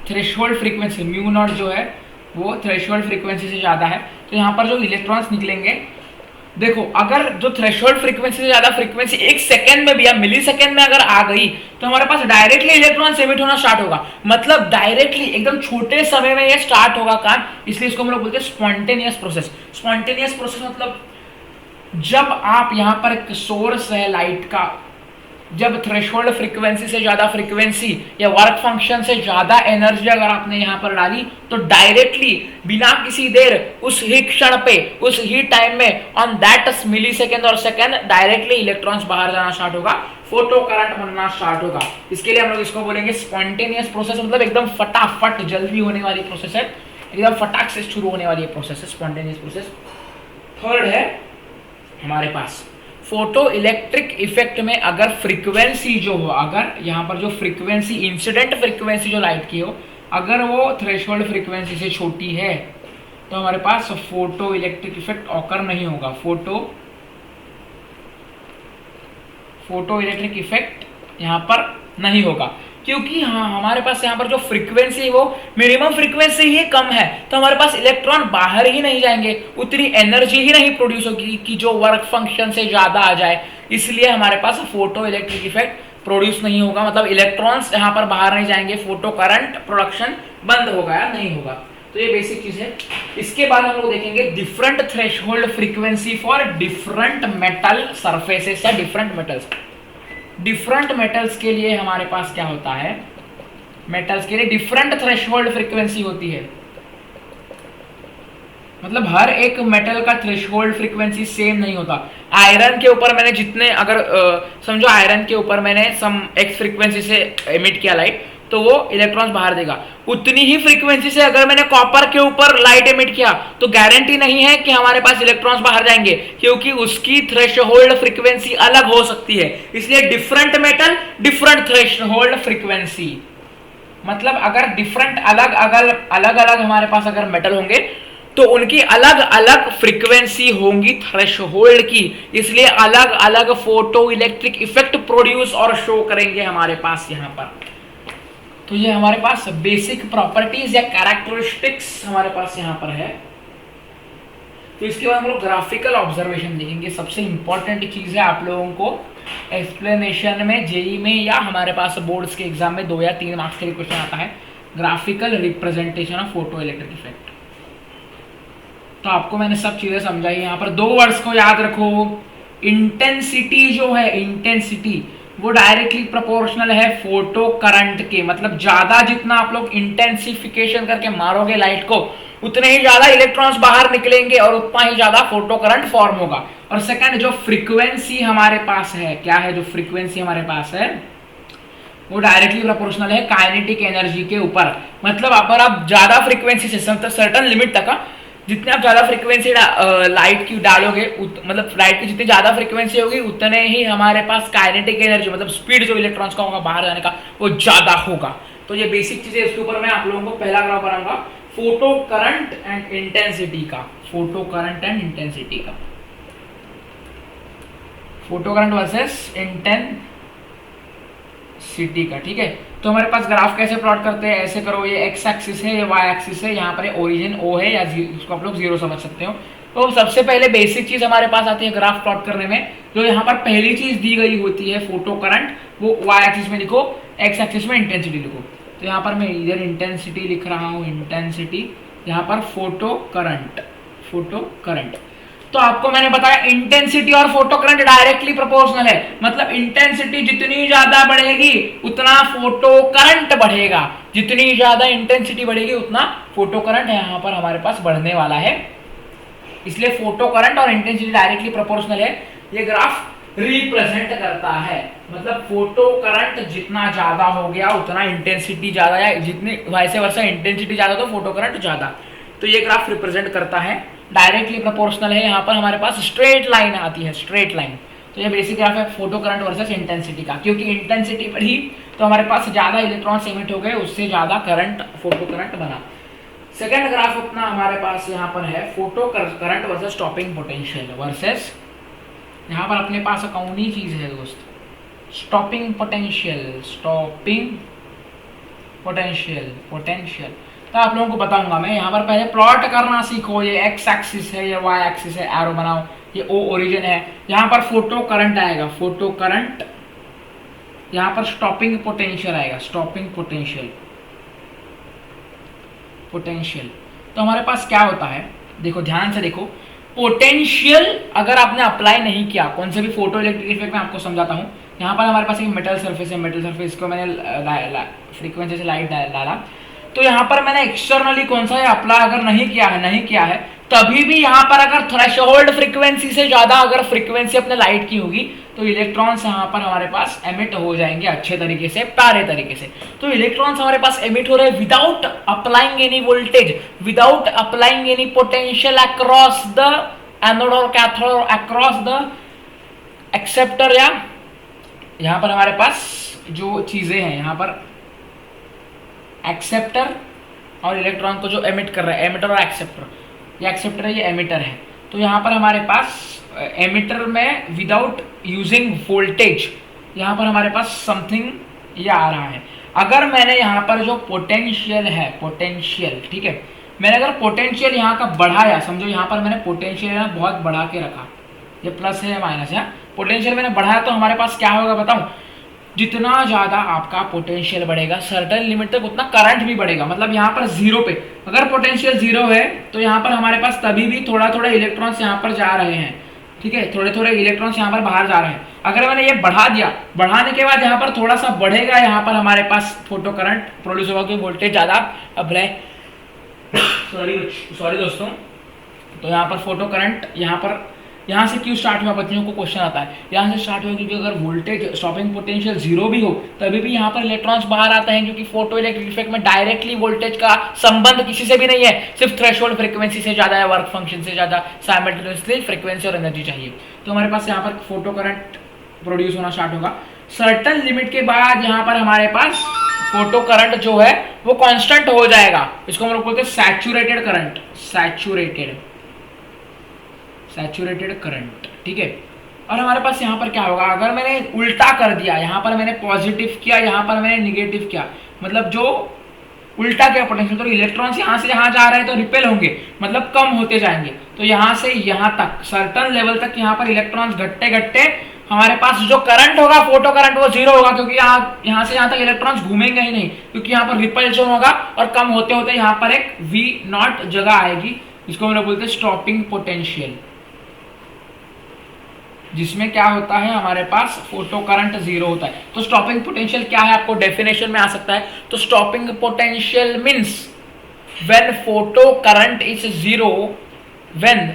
थ्रेशोल्ड फ्रीक्वेंसी म्यू नॉट जो है वो थ्रेशोल्ड फ्रीक्वेंसी से ज़्यादा है। तो यहाँ पर जो इलेक्ट्रॉन्स निकलेंगे, देखो अगर जो थ्रेशोल्ड फ्रीक्वेंसी से ज़्यादा फ्रीक्वेंसी एक सेकेंड में भी या मिली सेकेंड में अगर आ गई तो हमारे पास डायरेक्टली इलेक्ट्रॉन एमिट होना स्टार्ट होगा। मतलब डायरेक्टली एकदम छोटे समय में ये स्टार्ट होगा काम, इसलिए इसको हम लोग बोलते हैं स्पॉन्टेनियस प्रोसेस। स्पॉन्टेनियस प्रोसेस मतलब जब आप यहाँ पर एक सोर्स है लाइट का, जब थ्रेशोल्ड फ्रीक्वेंसी से ज्यादा फ्रीक्वेंसी या वर्क फंक्शन से ज्यादा एनर्जी अगर आपने यहाँ पर डाली तो डायरेक्टली बिना किसी देर उस ही क्षण पे उस ही टाइम में ऑन दैट मिली सेकेंड और सेकेंड डायरेक्टली इलेक्ट्रॉन्स बाहर जाना स्टार्ट होगा, फोटो करंट बनना स्टार्ट होगा। इसके लिए हम लोग इसको बोलेंगे स्पॉन्टेनियस प्रोसेस, मतलब एकदम फटाफट जल्दी होने वाली प्रोसेस है, एकदम फटाक से शुरू होने वाली प्रोसेस है स्पॉन्टेनियस प्रोसेस। थर्ड है हमारे पास फोटो इलेक्ट्रिक इफेक्ट में अगर फ्रीक्वेंसी जो हो, अगर यहाँ पर जो फ्रीक्वेंसी इंसिडेंट फ्रीक्वेंसी जो लाइट की हो अगर वो थ्रेशोल्ड फ्रीक्वेंसी से छोटी है तो हमारे पास फोटो इलेक्ट्रिक इफेक्ट ऑकर नहीं होगा। फोटो इलेक्ट्रिक इफेक्ट यहाँ पर नहीं होगा क्योंकि हाँ हमारे पास यहाँ पर जो फ्रीक्वेंसी है वो मिनिमम फ्रीक्वेंसी ही कम है, तो हमारे पास इलेक्ट्रॉन बाहर ही नहीं जाएंगे, उतनी एनर्जी ही नहीं प्रोड्यूस होगी कि जो वर्क फंक्शन से ज्यादा आ जाए, इसलिए हमारे पास फोटो इलेक्ट्रिक इफेक्ट प्रोड्यूस नहीं होगा। मतलब इलेक्ट्रॉन्स यहाँ पर बाहर नहीं जाएंगे, फोटो करंट प्रोडक्शन बंद होगा या नहीं होगा। तो ये बेसिक चीज है। इसके बाद हम लोग देखेंगे different threshold frequency for different metal surfaces या डिफरेंट मेटल्स। डिफरेंट मेटल्स के लिए हमारे पास क्या होता है, मेटल्स के लिए डिफरेंट थ्रेशोल्ड फ्रीक्वेंसी होती है। मतलब हर एक मेटल का थ्रेशोल्ड फ्रीक्वेंसी सेम नहीं होता। आयरन के ऊपर मैंने जितने अगर समझो आयरन के ऊपर मैंने सम एक्स फ्रीक्वेंसी से एमिट किया लाइट तो वो इलेक्ट्रॉन्स बाहर देगा, उतनी ही फ्रीक्वेंसी से अगर मैंने कॉपर के ऊपर लाइट एमिट किया तो गारंटी नहीं है कि हमारे पास इलेक्ट्रॉन्स बाहर जाएंगे क्योंकि उसकी थ्रेशोल्ड फ्रीक्वेंसी अलग हो सकती है। इसलिए different metal different threshold frequency, मतलब अगर डिफरेंट अलग अलग हमारे पास अगर मेटल होंगे तो उनकी अलग अलग फ्रीक्वेंसी होंगी थ्रेशोल्ड की, इसलिए अलग अलग फोटो इलेक्ट्रिक इफेक्ट प्रोड्यूस और शो करेंगे हमारे पास यहाँ पर। तो ये हमारे पास बेसिक प्रॉपर्टीज या कैरेक्टरिस्टिक्स हमारे पास यहाँ पर है। तो इसके बाद हम लोग ग्राफिकल ऑब्जर्वेशन देखेंगे। सबसे इंपॉर्टेंट चीज है आप लोगों को एक्सप्लेनेशन में, जेई में या हमारे पास बोर्ड्स के एग्जाम में 2 या 3 मार्क्स के लिए क्वेश्चन आता है, graphical representation of photo electric effect. तो आपको मैंने सब चीजें समझाई। यहाँ पर 2 वर्ड्स को याद रखो। इंटेंसिटी जो है, इंटेंसिटी वो डायरेक्टली प्रोपोर्शनल है फोटो करंट के, मतलब ज्यादा जितना आप लोग इंटेंसिफिकेशन करके मारोगे लाइट को उतने ही ज्यादा इलेक्ट्रॉन्स बाहर निकलेंगे और उतना ही ज्यादा फोटो करंट फॉर्म होगा। और सेकंड जो फ्रीक्वेंसी हमारे पास है, क्या है जो फ्रीक्वेंसी हमारे पास है वो डायरेक्टली प्रोपोर्शनल है काइनेटिक एनर्जी के ऊपर। मतलब अगर आप ज्यादा फ्रीक्वेंसी से सर्टेन लिमिट तक, जितने आप ज्यादा फ्रीक्वेंसी लाइट की डालोगे मतलब लाइट की जितनी ज्यादा फ्रीक्वेंसी होगी उतने ही हमारे पास काइनेटिक एनर्जी मतलब स्पीड जो इलेक्ट्रॉन्स का होगा बाहर जाने का वो ज्यादा होगा। तो ये बेसिक चीजें, इसके ऊपर मैं आप लोगों को पहला ग्राफ बनाऊंगा फोटो करंट एंड इंटेंसिटी का, फोटो करंट एंड इंटेंसिटी का, फोटो करंट वर्सेस सिटी का, ठीक है। तो हमारे पास ग्राफ कैसे प्लॉट करते हैं, ऐसे करो, ये एक्स एक्सिस है, ये वाई एक्सिस है, यहाँ पर ओरिजिन ओ है या इसको आप लोग जीरो समझ सकते हो। तो सबसे पहले बेसिक चीज हमारे पास आती है ग्राफ प्लॉट करने में, जो यहाँ पर पहली चीज दी गई होती है फोटो करंट, वो वाई एक्सिस में लिखो, एक्स एक्सिस में इंटेंसिटी लिखो। तो यहाँ पर मैं इधर इंटेंसिटी लिख रहा हूँ, इंटेंसिटी, यहाँ पर फोटो करंट, फोटो करंट। तो आपको मैंने बताया इंटेंसिटी और फोटो करंट डायरेक्टली प्रोपोर्शनल है, मतलब इंटेंसिटी जितनी ज्यादा बढ़ेगी उतना फोटो करंट बढ़ेगा, जितनी ज्यादा इंटेंसिटी बढ़ेगी उतना फोटो करंट यहाँ पर हमारे पास बढ़ने वाला है। इसलिए फोटो करंट और इंटेंसिटी डायरेक्टली प्रोपोर्शनल है, ये ग्राफ रिप्रेजेंट करता है। मतलब फोटो करंट जितना ज्यादा हो गया उतना इंटेंसिटी ज्यादा, या जितनी वैसे वर्षा इंटेंसिटी ज्यादा तो फोटो करंट ज्यादा। तो ये ग्राफ रिप्रेजेंट करता है, डायरेक्टली प्रोपोर्शनल है। यहाँ पर हमारे पास स्ट्रेट लाइन आती है, स्ट्रेट लाइन। तो ये बेसिक ग्राफ है फोटो करंट वर्सेस इंटेंसिटी का, क्योंकि इंटेंसिटी बढ़ी तो हमारे पास ज्यादा इलेक्ट्रॉन्स एमिट हो गए, उससे ज्यादा करंट, फोटो करंट बना। सेकेंड ग्राफ अपना हमारे पास यहाँ पर है photo current versus stopping potential versus, यहाँ पर अपने पास कौन ही चीज है दोस्त, stopping potential, stopping potential, potential. तो आप लोगों को बताऊंगा मैं, यहाँ पर पहले प्लॉट करना सीखो, ये एक्स एक्सिस है, ये वाई एक्सिस है, एरो बनाओ, ये ओ ओरिजिन है, यहाँ पर फोटो करंट आएगा, फोटो करंट, यहाँ पर स्टॉपिंग पोटेंशियल आएगा, स्टॉपिंग पोटेंशियल, पोटेंशियल। तो हमारे पास क्या होता है, देखो ध्यान से देखो, पोटेंशियल अगर आपने अप्लाई नहीं किया, कौन से भी फोटो इलेक्ट्रिक इफेक्ट में आपको समझाता हूँ। यहाँ पर हमारे पास एक मेटल सरफेस है, मेटल सरफेस को मैंने फ्रीक्वेंसी से लाइट डाला, तो यहाँ पर मैंने एक्सटर्नली कौन सा अप्लाई अगर नहीं किया है, तभी भी यहाँ पर अगर थ्रेशोल्ड फ्रीक्वेंसी से ज्यादा अगर फ्रीक्वेंसी अपने लाइट की होगी तो इलेक्ट्रॉन्स यहाँ पर हमारे पास एमिट हो जाएंगे अच्छे तरीके से, प्यारे तरीके से। तो इलेक्ट्रॉन्स हमारे पास एमिट हो रहे हैं without applying any voltage, without applying any potential across the anode और कैथोड, अक्रॉस द एक्सेप्टर, या यहाँ पर हमारे पास जो चीजें हैं, यहाँ पर एक्सेप्टर और इलेक्ट्रॉन को जो एमिट कर रहा है, एमिटर और एक्सेप्टर, ये एक्सेप्टर है, ये एमिटर है। तो यहाँ पर हमारे पास एमिटर में विदाउट यूजिंग वोल्टेज यहाँ पर हमारे पास समथिंग ये आ रहा है। अगर मैंने यहाँ पर जो पोटेंशियल है, पोटेंशियल, ठीक है, मैंने अगर पोटेंशियल यहाँ का बढ़ाया, समझो यहाँ पर मैंने पोटेंशियल बहुत बढ़ा के रखा, ये प्लस है या माइनस है, पोटेंशियल मैंने बढ़ाया, तो हमारे पास क्या होगा बताऊं, जितना ज्यादा आपका पोटेंशियल बढ़ेगा सर्टेन लिमिट तक उतना करंट भी बढ़ेगा। मतलब यहाँ पर जीरो पे अगर पोटेंशियल जीरो है तो यहाँ पर हमारे पास तभी भी थोड़ा थोड़ा इलेक्ट्रॉन्स यहाँ पर जा रहे हैं, ठीक है, थोड़े थोड़े इलेक्ट्रॉन्स यहाँ पर बाहर जा रहे हैं। अगर मैंने ये बढ़ा दिया, बढ़ाने के बाद यहाँ पर थोड़ा सा बढ़ेगा, यहाँ पर हमारे पास फोटो करंट प्रोड्यूस होगा क्योंकि वोल्टेज ज्यादा अब रहे, सॉरी दोस्तों। तो यहाँ पर फोटो करंट यहाँ से क्यों स्टार्ट हुआ, बच्चों को क्वेश्चन आता है, यहाँ से स्टार्ट हुआ क्योंकि अगर वोल्टेज स्टॉपिंग पोटेंशियल जीरो भी हो तभी भी यहाँ पर इलेक्ट्रॉन्स बाहर आते हैं, क्योंकि फोटो इलेक्ट्रिक इफेक्ट में डायरेक्टली वोल्टेज का संबंध किसी से भी नहीं है, सिर्फ थ्रेशोल्ड फ्रीक्वेंसी से ज्यादा है, वर्क फंक्शन से ज्यादा, साइमल्टेनियसली फ्रीक्वेंसी और एनर्जी चाहिए। तो हमारे पास यहाँ पर फोटो करंट प्रोड्यूस होना स्टार्ट होगा। सर्टन लिमिट के बाद यहाँ पर हमारे पास फोटो करंट जो है वो कांस्टेंट हो जाएगा, इसको हम लोग बोलते हैं सैचुरेटेड करंट, सैचुरेटेड करंट, ठीक है। और हमारे पास यहाँ पर क्या होगा, अगर मैंने उल्टा कर दिया, यहाँ पर मैंने पॉजिटिव किया, यहाँ पर मैंने निगेटिव किया, मतलब जो उल्टा क्या पोटेंशियल, तो इलेक्ट्रॉन्स यहाँ से यहाँ जा रहे हैं तो रिपेल होंगे, मतलब कम होते जाएंगे। तो यहाँ से यहाँ तक सर्टन लेवल तक यहाँ पर इलेक्ट्रॉन्स घटते घटते हमारे पास जो करंट होगा, फोटो करंट, वो जीरो होगा, क्योंकि यहाँ से यहाँ तक इलेक्ट्रॉन्स घूमेंगे ही नहीं, क्योंकि यहाँ पर रिपल्शन होगा और कम होते होते यहाँ पर एक V0 जगह आएगी, इसको हम लोग बोलते हैं स्टॉपिंग पोटेंशियल, जिसमें क्या होता है हमारे पास फोटो करंट जीरो होता है। तो स्टॉपिंग पोटेंशियल क्या है, आपको डेफिनेशन में आ सकता है। तो stopping potential means when photo current is zero, when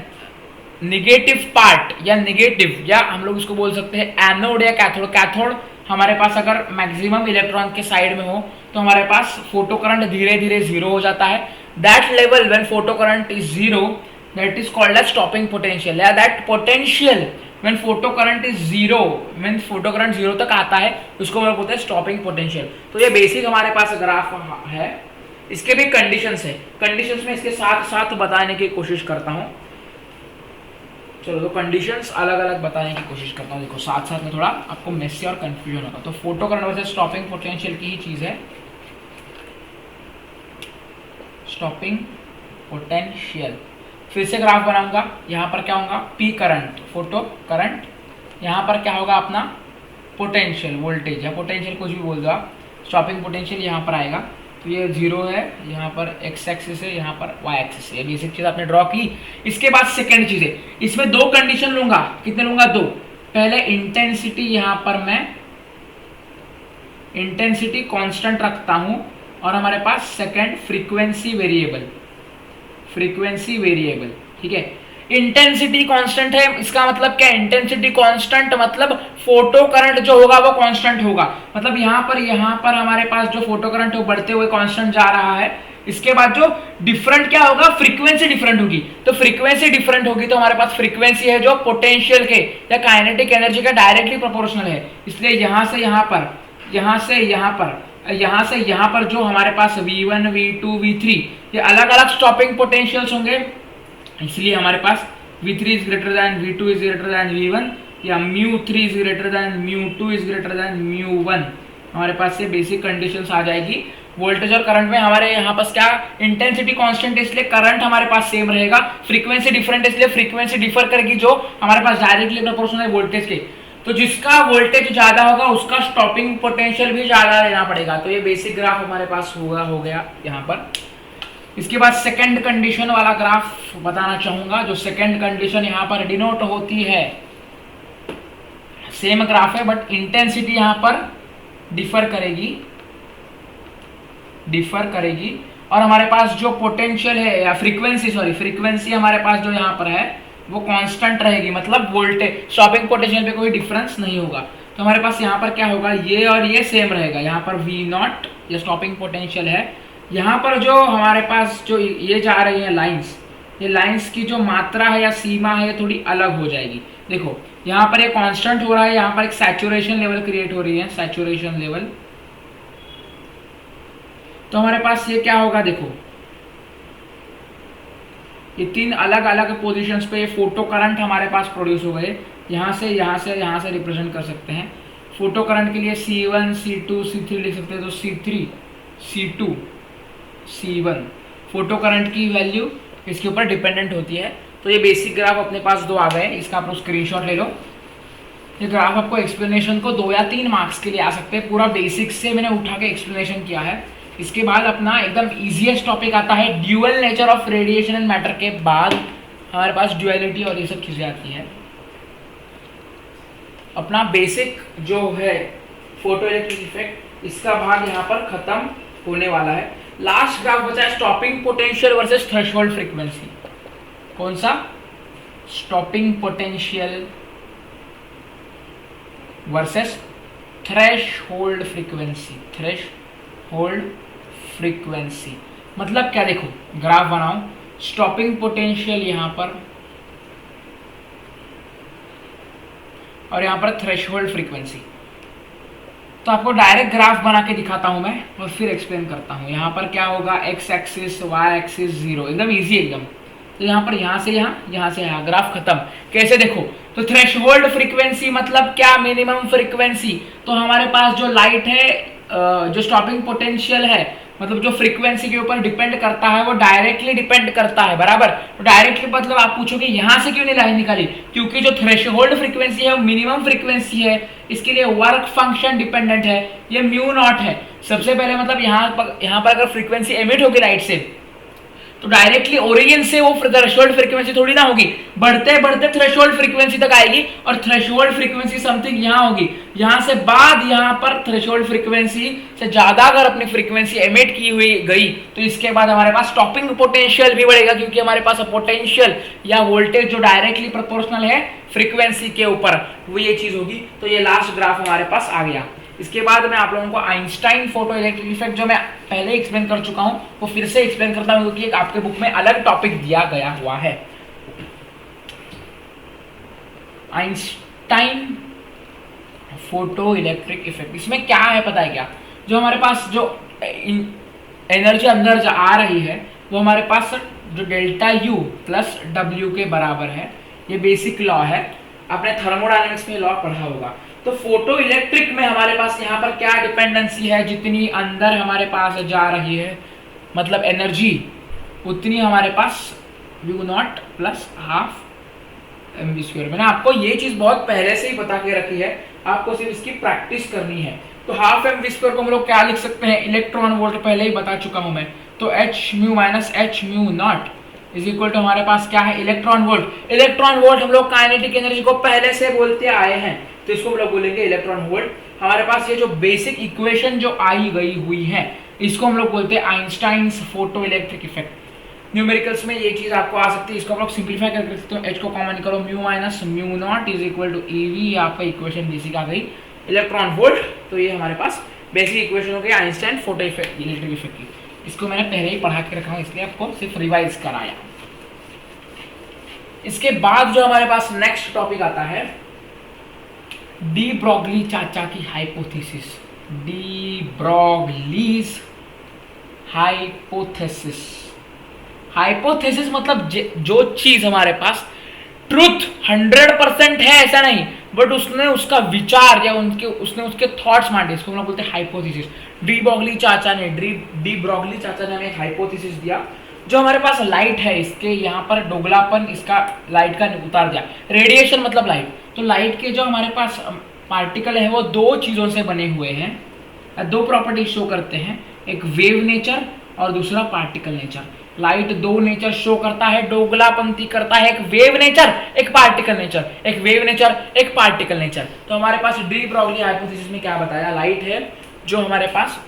negative part या निगेटिव, या हम लोग इसको बोल सकते हैं एनोड या कैथोड। कैथोड हमारे पास अगर मैक्सिमम इलेक्ट्रॉन के साइड में हो तो हमारे पास फोटो करंट धीरे धीरे जीरो हो जाता है। That level when photo current is zero, that is called as stopping potential, या that potential when photo current is zero, means photo current zero तक आता है, उसको हम लोग बोलते हैं स्टॉपिंग पोटेंशियल। तो ये बेसिक हमारे पास ग्राफ है, इसके भी कंडीशंस है, कंडीशंस में इसके साथ साथ बताने की कोशिश करता हूं। चलो तो कंडीशंस अलग अलग बताने की कोशिश करता हूँ। देखो साथ साथ में थोड़ा आपको मेसी और कंफ्यूजन होगा। तो photo current versus stopping potential की ही चीज़ है। स्टॉपिंग पोटेंशियल, फिर से ग्राफ बनाऊंगा। यहाँ पर क्या होगा, पी करंट, फोटो करंट। यहाँ पर क्या होगा अपना पोटेंशियल, वोल्टेज या पोटेंशियल कुछ भी बोल दो आप। स्टॉपिंग पोटेंशियल यहाँ पर आएगा। तो ये 0 है, यहाँ पर एक्स एक्सिस है, यहाँ पर वाई एक्सिस है। ये बेसिक चीज़ आपने ड्रॉ की। इसके बाद सेकेंड चीज़ है, इसमें 2 कंडीशन लूंगा। कितने लूंगा, 2। पहले इंटेंसिटी, यहाँ पर मैं इंटेंसिटी कांस्टेंट रखता हूं, और हमारे पास second frequency variable, frequency variable, ठीक है। इंटेंसिटी कांस्टेंट है, इसका मतलब क्या, इंटेंसिटी कांस्टेंट मतलब फोटो करंट जो होगा वो कांस्टेंट होगा। मतलब यहाँ पर हमारे पास जो फोटो करंट है वो बढ़ते हुए कांस्टेंट जा रहा है। इसके बाद जो डिफरेंट क्या होगा, फ्रीक्वेंसी डिफरेंट होगी। तो फ्रीक्वेंसी डिफरेंट होगी तो हमारे पास फ्रीक्वेंसी है जो पोटेंशियल के या काइनेटिक एनर्जी का डायरेक्टली प्रोपोर्शनल है। इसलिए यहां से यहां पर, यहां से यहां पर, यहां से यहां पर जो हमारे पास V1, V2, V3 ये अलग अलग स्टॉपिंग पोटेंशियल्स होंगे। इसलिए हमारे पास V3 is greater than V2 is greater than V1, या μ3 is greater than μ2 is greater than μ1। हमारे पास ये बेसिक कंडीशंस आ जाएगी। वोल्टेज और करंट में हमारे यहाँ पास क्या, इंटेंसिटी कांस्टेंट है इसलिए करंट हमारे पास सेम रहेगा। फ्रीक्वेंसी डिफरेंट है इसलिए फ्रीक्वेंसी डिफर करेगी, जो हमारे पास डायरेक्टली प्रोपोर्शनल है वोल्टेज के। तो जिसका वोल्टेज ज्यादा होगा उसका स्टॉपिंग पोटेंशियल भी ज्यादा लेना पड़ेगा। तो ये बेसिक ग्राफ हमारे पास हो गया यहाँ पर। इसके बाद सेकंड कंडीशन वाला ग्राफ बताना चाहूंगा। जो सेकंड कंडीशन यहाँ पर डिनोट होती है, सेम ग्राफ है बट इंटेंसिटी यहाँ पर डिफर करेगी, और हमारे पास जो पोटेंशियल है या फ्रीक्वेंसी हमारे पास जो यहाँ पर है वो कांस्टेंट रहेगी। मतलब वोल्टेज स्टॉपिंग पोटेंशियल पे कोई डिफरेंस नहीं होगा। तो हमारे पास यहाँ पर क्या होगा, ये और ये सेम रहेगा। यहाँ पर V0 ये स्टॉपिंग पोटेंशियल है। यहाँ पर जो हमारे पास जो ये जा रही है लाइंस, ये लाइंस की जो मात्रा है या सीमा है ये थोड़ी अलग हो जाएगी। देखो यहाँ पर ये कांस्टेंट हो रहा है, यहाँ पर एक सैचुरेशन लेवल क्रिएट हो रही है, सैचुरेशन लेवल। तो हमारे पास ये क्या होगा, देखो ये 3 अलग अलग पोजीशंस पे फोटो करंट हमारे पास प्रोड्यूस हो गए। यहाँ से रिप्रेजेंट कर सकते हैं। फोटो करंट के लिए C1, C2, C3 लिख सकते हैं। तो C3, C2, C1 photo current की वैल्यू इसके ऊपर डिपेंडेंट होती है। तो ये बेसिक ग्राफ अपने पास 2 आ गए। इसका आप स्क्रीनशॉट ले लो। ये ग्राफ आपको एक्सप्लेनेशन को 2 या 3 मार्क्स के लिए आ सकते हैं। पूरा बेसिक से मैंने उठा के एक्सप्लेनेशन किया है। इसके बाद अपना एकदम इजीएस्ट टॉपिक आता है dual nature of radiation and matter. के बाद हमारे पास ड्यूअलिटी और ये सब चीजें आती है। अपना बेसिक जो है फोटो इलेक्ट्रिक इफेक्ट, इसका भाग यहाँ पर खत्म होने वाला है। लास्ट ग्राफ बचा है stopping potential versus threshold frequency. कौन सा, stopping potential versus threshold frequency. Threshold frequency मतलब क्या, देखो ग्राफ बनाओ। स्टॉपिंग पोटेंशियल यहाँ पर और यहाँ पर थ्रेशोल्ड फ्रीक्वेंसी। तो आपको डायरेक्ट ग्राफ बना के दिखाता हूं मैं और फिर एक्सप्लेन करता हूं। यहाँ पर क्या होगा, एक्स एक्सिस, वाई एक्सिस 0, एकदम इजी एकदम। तो यहाँ पर यहाँ से यहाँ ग्राफ खत्म। कैसे, देखो तो थ्रेशोल्ड फ्रीक्वेंसी मतलब क्या, मिनिमम फ्रीक्वेंसी। तो हमारे पास जो लाइट है, जो स्टॉपिंग पोटेंशियल है, मतलब जो फ्रीक्वेंसी के ऊपर डिपेंड करता है वो डायरेक्टली डिपेंड करता है, बराबर। तो डायरेक्टली मतलब आप पूछोगे यहाँ से क्यों नहीं लाइन निकाली, क्योंकि जो थ्रेशोल्ड फ्रीक्वेंसी है वो मिनिमम फ्रीक्वेंसी है। इसके लिए वर्क फंक्शन डिपेंडेंट है, ये μ0 है। सबसे पहले मतलब यहाँ पर अगर फ्रीक्वेंसी एमिट होगी लाइट से तो डायरेक्टली ओरिजिन से वो थ्रेशोल्ड फ्रीक्वेंसी थोड़ी ना होगी, बढ़ते बढ़ते थ्रेशोल्ड फ्रीक्वेंसी तक आएगी। और थ्रेशोल्ड फ्रीक्वेंसी समथिंग यहाँ होगी, यहाँ से बाद यहाँ पर थ्रेशोल्ड फ्रीक्वेंसी से ज्यादा अगर अपनी फ्रीक्वेंसी एमिट की हुई गई तो इसके बाद हमारे पास स्टॉपिंग पोटेंशियल भी बढ़ेगा, क्योंकि हमारे पास पोटेंशियल या वोल्टेज जो डायरेक्टली प्रोपोर्शनल है फ्रीक्वेंसी के ऊपर, वो ये चीज होगी। तो ये लास्ट ग्राफ हमारे पास आ गया। इसके बाद मैं आप लोगों को आइंस्टाइन फोटो इलेक्ट्रिक इफेक्ट जो मैं पहले एक्सप्लेन कर चुका हूं वो फिर से एक्सप्लेन करता हूं, क्योंकि एक आपके बुक में अलग टॉपिक दिया गया हुआ है। आइंस्टाइन फोटो इलेक्ट्रिक इफेक्ट, इसमें क्या है पता है क्या, जो हमारे पास जो एनर्जी अंदर आ रही है वो हमारे पास जो डेल्टा U प्लस W के बराबर है। ये बेसिक लॉ है, आपने थर्मोडायनेमिक्स में लॉ पढ़ा होगा। तो फोटो इलेक्ट्रिक में हमारे पास यहाँ पर क्या डिपेंडेंसी है, जितनी अंदर हमारे पास जा रही है मतलब एनर्जी, उतनी हमारे पास mu not plus half mv square. मैंने आपको ये चीज बहुत पहले से ही बता के रखी है, आपको सिर्फ इसकी प्रैक्टिस करनी है। तो हाफ mv स्क्वायर को हम लोग क्या लिख सकते हैं, इलेक्ट्रॉन वोल्ट पहले ही बता चुका हूं मैं। तो h mu minus h mu not is equal to हमारे पास क्या है, इलेक्ट्रॉन वोल्ट। इलेक्ट्रॉन वोल्ट हम लोग काइनेटिक एनर्जी को पहले से बोलते आए हैं, तो इसको हम लोग बोलेंगे इलेक्ट्रॉन वोल्ट। हमारे पास ये जो बेसिक इक्वेशन जो आई गई हुई है, इसको हम लोग बोलते हैं Einstein's photo electric effect. Numericals में ये चीज आपको आ सकती है, इसको हम लोग सिंप्लीफाई कर सकते हो। h को कॉमन करो, mu minus mu not is equal to ev, आपका इक्वेशन बेसिक आ गई इलेक्ट्रॉन वोल्ट। तो ये हमारे पास बेसिक इक्वेशन हो गई Einstein photo effect electric effect की। इसको मैंने पहले ही पढ़ा के रखा है, इसलिए आपको सिर्फ रिवाइज कराया। इसके बाद जो हमारे पास नेक्स्ट टॉपिक आता है, डी ब्रॉगली चाचा की hypothesis. D Broglie's hypothesis. Hypothesis मतलब जो चीज हमारे पास ट्रुथ 100% है ऐसा नहीं, बट उसने उसका विचार या उसने उसके थॉट्स मांगे, इसको हम लोग बोलते हैं हाइपोथेसिस। डी ब्रॉगली चाचा ने हमें एक हाइपोथेसिस दिया, जो हमारे पास लाइट है, इसके यहाँ पर दोगलापन इसका लाइट का उतार दिया। रेडिएशन मतलब लाइट। तो लाइट के जो हमारे पास पार्टिकल है वो दो चीजों से बने हुए हैं, दो प्रॉपर्टी शो करते हैं, एक वेव नेचर और दूसरा पार्टिकल नेचर। लाइट दो नेचर शो करता है, दोगलापंथी करता है, एक वेव नेचर एक पार्टिकल नेचर, एक वेव नेचर एक पार्टिकल नेचर। तो हमारे पास डी ब्रॉगली हाइपोथेसिस में क्या बताया, लाइट है जो हमारे पास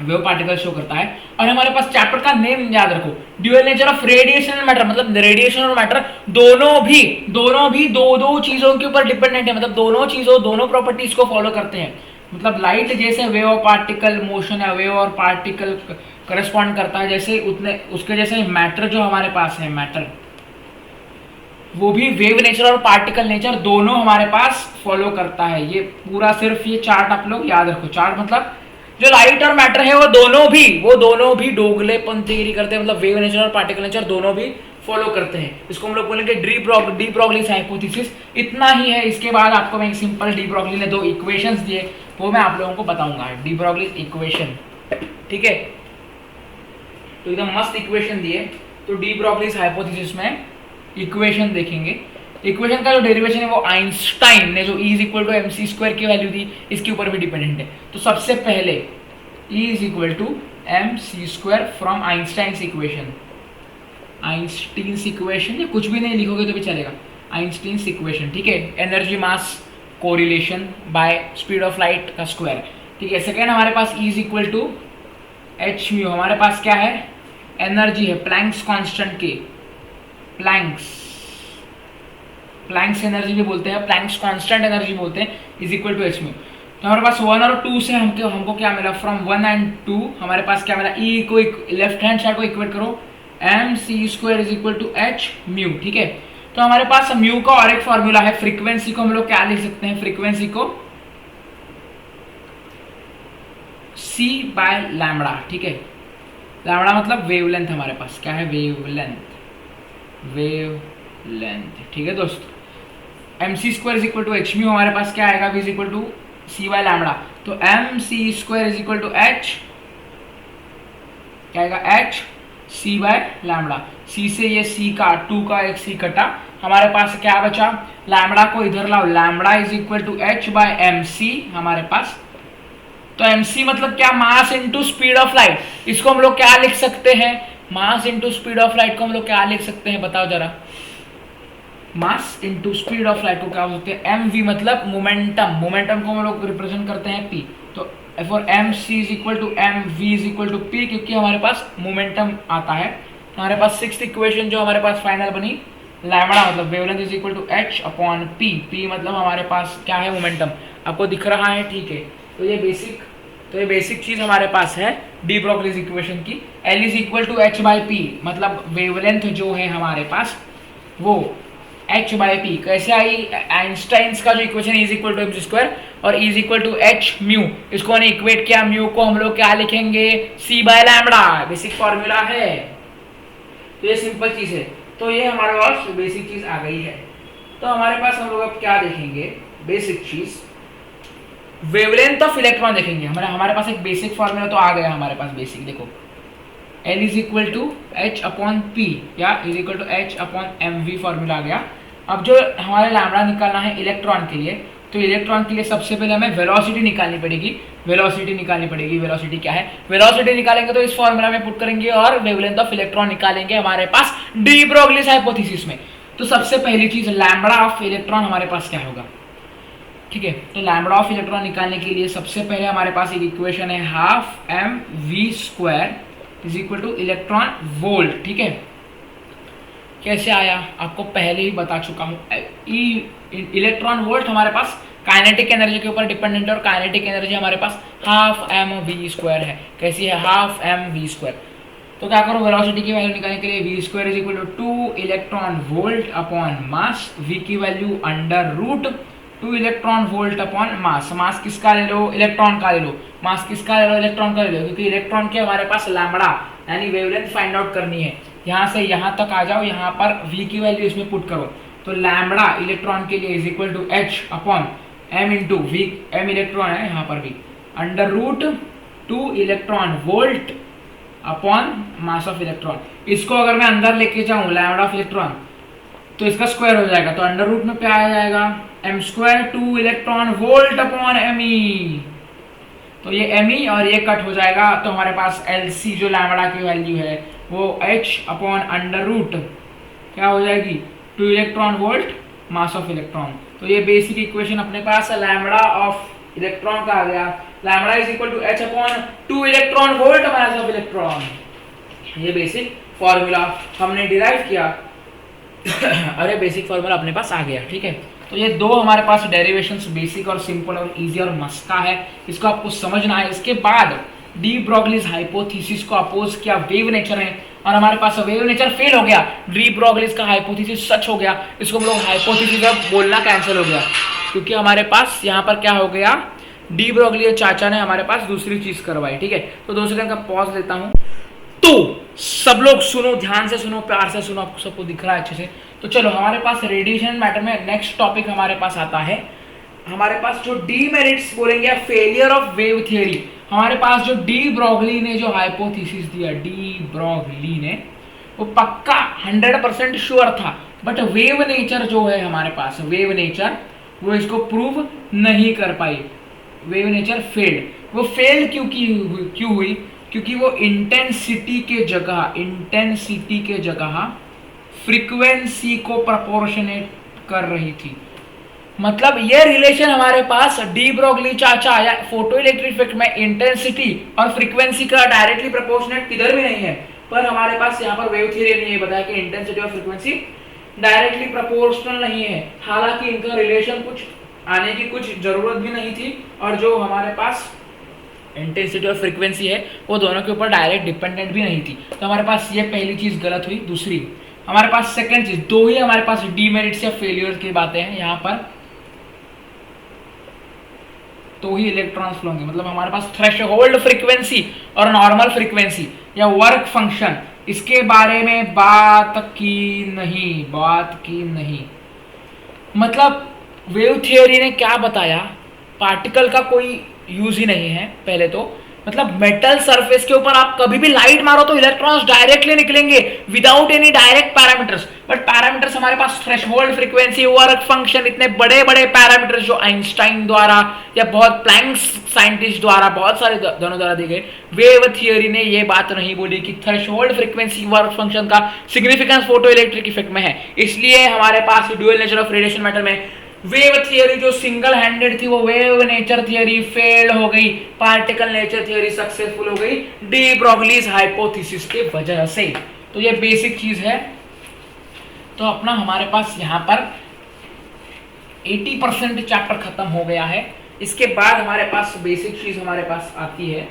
वेव पार्टिकल शो करता है। और हमारे पास चैप्टर का नेम याद रखो, dual nature of radiation and matter, मतलब रेडिएशन और मैटर दोनों भी दो चीजों के ऊपर डिपेंडेंट है, मतलब दोनों चीजों दोनों प्रॉपर्टीज को फॉलो करते हैं। मतलब लाइट जैसे वेव और पार्टिकल मोशन है, वेव और पार्टिकल करस्पॉन्ड करता है, जैसे उतने उसके जैसे मैटर जो हमारे पास है, मैटर वो भी वेव नेचर और पार्टिकल नेचर दोनों हमारे पास फॉलो करता है। ये पूरा सिर्फ ये चार्ट आप लोग याद रखो। चार्ट मतलब जो लाइट और मैटर है वो दोनों भी दोगलेपंथी करते हैं, मतलब वेव नेचर और पार्टिकल नेचर दोनों भी फॉलो करते हैं। इसको हम लोग बोलेंगे डी ब्रॉगलीज हाइपोथेसिस। इतना ही है। इसके बाद आपको मैं सिंपल डी ब्रॉगली ने दो इक्वेशंस दिए, वो मैं आप लोगों को बताऊंगा। डी ब्रॉगलीज इक्वेशन, ठीक है, तो एकदम मस्त इक्वेशन दिए। तो डी ब्रॉगलीज हाइपोथेसिस में इक्वेशन देखेंगे। इक्वेशन का जो डेरिवेशन है वो आइंस्टाइन ने जो E is equal to M C square की वैल्यू दी, इसके ऊपर भी डिपेंडेंट है। तो सबसे पहले E is equal to M C square from Einstein's equation. Einstein's equation या कुछ भी नहीं लिखोगे तो भी चलेगा, आइंस्टीन्स इक्वेशन, ठीक है। Energy mass correlation by speed of light का स्क्वायर, ठीक है। सेकेंड हमारे पास E is equal to H mu, हमारे पास क्या है, एनर्जी है, प्लैंक्स कांस्टेंट के, प्लैंक्स एनर्जी भी बोलते हैं, प्लैंक्स कांस्टेंट एनर्जी बोलते हैं, is equal to H mu. तो हमारे पास 1 और 2 से हमको क्या मिला, फ्रॉम 1 एंड 2 हमारे पास क्या मिला, E को लेफ्ट हैंड साइड को इक्वेट करो, m C square is equal to H mu, ठीक है। तो हमारे पास म्यू का और एक फॉर्मूला है, फ्रीक्वेंसी को हम लोग क्या लिख सकते हैं, फ्रीक्वेंसी को c बाय लैम्बडा, ठीक है। लैम्बडा मतलब वेवलेंथ, हमारे पास क्या है, वेवलेंथ, ठीक है दोस्तों। M C square is equal to H mu, हमारे पास क्या आएगा, v is equal to C by lambda. तो M C square is equal to H, क्या आएगा, H C by lambda. C से ये सी का 2 का एक सी कटा, हमारे पास क्या बचा, लैम्बडा को इधर लाओ, lambda is equal to h by m c हमारे पास। तो mc मतलब क्या, mass into speed of light. इसको हम लोग क्या लिख सकते हैं, mass into speed of light को हम लोग क्या लिख सकते हैं, बताओ जरा। Mass into speed of light को क्या बोलते हैं, mv मतलब मोमेंटम, मोमेंटम को हम लोग रिप्रेजेंट करते हैं p। तो for mc is equal to mv is equal to p, क्योंकि हमारे पास मोमेंटम आता है। हमारे पास 6th इक्वेशन जो हमारे पास फाइनल बनी, लैम्बडा मतलब wavelength is equal to h upon p, p मतलब हमारे पास क्या है, मोमेंटम, आपको दिख रहा है, ठीक है। तो ये बेसिक चीज हमारे पास है डी ब्रॉगलीज इक्वेशन की। L is equal to h by p, मतलब वेवलेंथ जो है हमारे पास वो h बाई पी। कैसे आई, आइंस्टाइन्स का जो equation is equal to M C square और is equal to H mu, इसको हमने इक्वेट किया, म्यू को हम लोग क्या लिखेंगे, c by lambda, basic formula है। तो ये सिंपल चीज है। तो ये हमारे पास बेसिक चीज आ गई है। तो हमारे पास हम लोग अब क्या देखेंगे, बेसिक चीज वेवलेंथ ऑफ इलेक्ट्रॉन देखेंगे। हमारे पास एक बेसिक फॉर्मूला तो आ गया हमारे पास, बेसिक देखो L is equal to H upon P या is equal to H upon M V formula आ गया। अब जो हमारे लैम्बडा निकालना है इलेक्ट्रॉन के लिए, तो इलेक्ट्रॉन के लिए सबसे पहले हमें वेलोसिटी निकालनी पड़ेगी। वेलोसिटी क्या है, वेलोसिटी निकालेंगे तो इस फॉर्मूला में पुट करेंगे और वेवलेंथ ऑफ इलेक्ट्रॉन निकालेंगे हमारे पास डी ब्रोगलीस हाइपोथेसिस में। तो सबसे पहली चीज लैम्बडा ऑफ इलेक्ट्रॉन हमारे पास क्या होगा, ठीक है। तो लैम्बडा ऑफ इलेक्ट्रॉन निकालने के लिए सबसे पहले हमारे पास एक इक्वेशन है half M we square is equal to electron volt, ठीक है। कैसे आया आपको पहले ही बता चुका हूं, इलेक्ट्रॉन वोल्ट हमारे पास काइनेटिक एनर्जी के ऊपर डिपेंडेंट है और काइनेटिक एनर्जी हमारे पास हाफ एम वी स्क्वायर है। कैसी है, हाफ एम वी स्क्वायर। तो क्या करो, वेलोसिटी की वैल्यू निकालने के लिए V square is equal to 2 electron volt upon mass, V की value under root 2 electron volt upon mass. Mass किसका ले लो, इलेक्ट्रॉन का ले लो। मास किसका ले लो, इलेक्ट्रॉन का ले लो, क्योंकि इलेक्ट्रॉन के हमारे पास लैम्बडा यानी वेवलेंथ फाइंड आउट करनी है। यहाँ से यहाँ तक आ जाओ, यहाँ पर v की वैल्यू इसमें पुट करो। तो लैम्बडा इलेक्ट्रॉन के लिए is equal to H upon m into v, m electron है यहाँ पर भी, under root 2 electron volt upon mass of electron. इसको अगर मैं अंदर लेके जाऊँ लैम्बडा ऑफ इलेक्ट्रॉन तो इसका स्क्वायर हो जाएगा, तो अंडर रूट में क्या आ जाएगा, m square 2 electron volt upon m e. तो ये एम ई और ये कट हो जाएगा, तो हमारे पास एल सी जो लैम्बडा की वैल्यू है वो h अपॉन अंडर रूट क्या हो जाएगी, 2 electron volt mass of electron. तो ये बेसिक इक्वेशन अपने पास लैम्बडा ऑफ इलेक्ट्रॉन का आ गया। Lambda is equal to h upon 2 electron volt mass of electron. ये बेसिक फॉर्मूला हमने डिराइव किया। अरे बेसिक फॉर्मूला अपने पास आ गया, ठीक है। तो ये दो हमारे पास डेरिवेशंस बेसिक और सिंपल और इजी और मस्त का है, इसको आपको समझना है। इसके बाद डी ब्रोगलीज हाइपोथेसिस को अपोज किया वेव नेचर है और हमारे पास वेव नेचर फेल हो गया, डी ब्रोगलीज का हाइपोथेसिस सच हो गया। इसको हम लोग हाइपोथेसिस अब बोलना कैंसिल हो गया, क्योंकि हमारे पास यहाँ पर क्या हो गया, डी ब्रोगली चाचा ने हमारे पास दूसरी चीज करवाई, ठीक है। तो 2 सेकंड का पॉज लेता हूँ। तो सब लोग सुनो, ध्यान से सुनो, प्यार से सुनो, आपको सबको दिख रहा है अच्छे से। तो चलो हमारे पास रेडिएशन मैटर में नेक्स्ट टॉपिक हमारे पास आता है। हमारे पास जो डीमेरिट्स बोलेंगे, फेलियर ऑफ वेव थियरी। हमारे पास जो डी ब्रोगली ने जो हाइपोथेसिस दिया, डी ब्रोगली ने, वो पक्का 100% श्योर था, बट वेव नेचर जो है हमारे पास, वेव नेचर वो इसको प्रूव नहीं कर पाई। Wave nature failed. वो फेल्ड क्यों हुई, क्योंकि वो इंटेंसिटी के जगह फ्रीक्वेंसी को प्रोपोर्शनेट कर रही थी। मतलब ये रिलेशन हमारे पास डी ब्रोगली चाचा या फोटो इलेक्ट्रिक इफेक्ट में इंटेंसिटी और फ्रीक्वेंसी का डायरेक्टली प्रोपोर्शनेट किधर भी नहीं है, पर हमारे पास यहाँ पर वेव थ्योरी ने ये बताया कि इंटेंसिटी और फ्रीक्वेंसी डायरेक्टली प्रोपोर्शनल नहीं है। हालांकि इनका रिलेशन कुछ आने की कुछ जरूरत भी नहीं थी, और जो हमारे पास इंटेंसिटी और फ्रीक्वेंसी है वो दोनों के ऊपर डायरेक्ट डिपेंडेंट भी नहीं थी। तो हमारे पास ये पहली चीज गलत हुई। दूसरी हमारे पास सेकंड चीज, दो ही हमारे पास डीमेरिट्स या फेलियर की बातें हैं यहाँ पर, तो ही इलेक्ट्रॉन्स फ्लो होंगे। मतलब हमारे पास थ्रेशोल्ड फ्रीक्वेंसी और नॉर्मल फ्रीक्वेंसी या वर्क फंक्शन, इसके बारे में बात की नहीं। मतलब वेव थियोरी ने क्या बताया, पार्टिकल का कोई यूज ही नहीं है पहले तो। मतलब मेटल सरफेस के ऊपर आप कभी भी लाइट मारो तो इलेक्ट्रॉन्स डायरेक्टली निकलेंगे without any direct parameters. But parameters हमारे पास थ्रेशोल्ड फ्रीक्वेंसी, वर्क फंक्शन, इतने बड़े बड़े पैरामीटर्स जो आइंस्टाइन द्वारा या बहुत प्लैंक्स साइंटिस्ट द्वारा, बहुत सारे दोनों द्वारा दिए गए। वेव थियोरी ने ये बात नहीं बोली कि थ्रेशोल्ड फ्रीक्वेंसी, वर्क फंक्शन का सिग्निफिकेंस फोटो इलेक्ट्रिक इफेक्ट में है। इसलिए हमारे पास dual nature of radiation matter में वेव थियरी जो सिंगल हैंडेड थी वो वेव नेचर थियरी फेल हो गई, पार्टिकल नेचर थियरी सक्सेसफुल हो गई डी ब्रोगलीज हाइपोथेसिस के वजह से। तो ये बेसिक चीज है। तो अपना हमारे पास यहाँ पर 80% चैप्टर खत्म हो गया है। इसके बाद हमारे पास बेसिक चीज हमारे पास आती है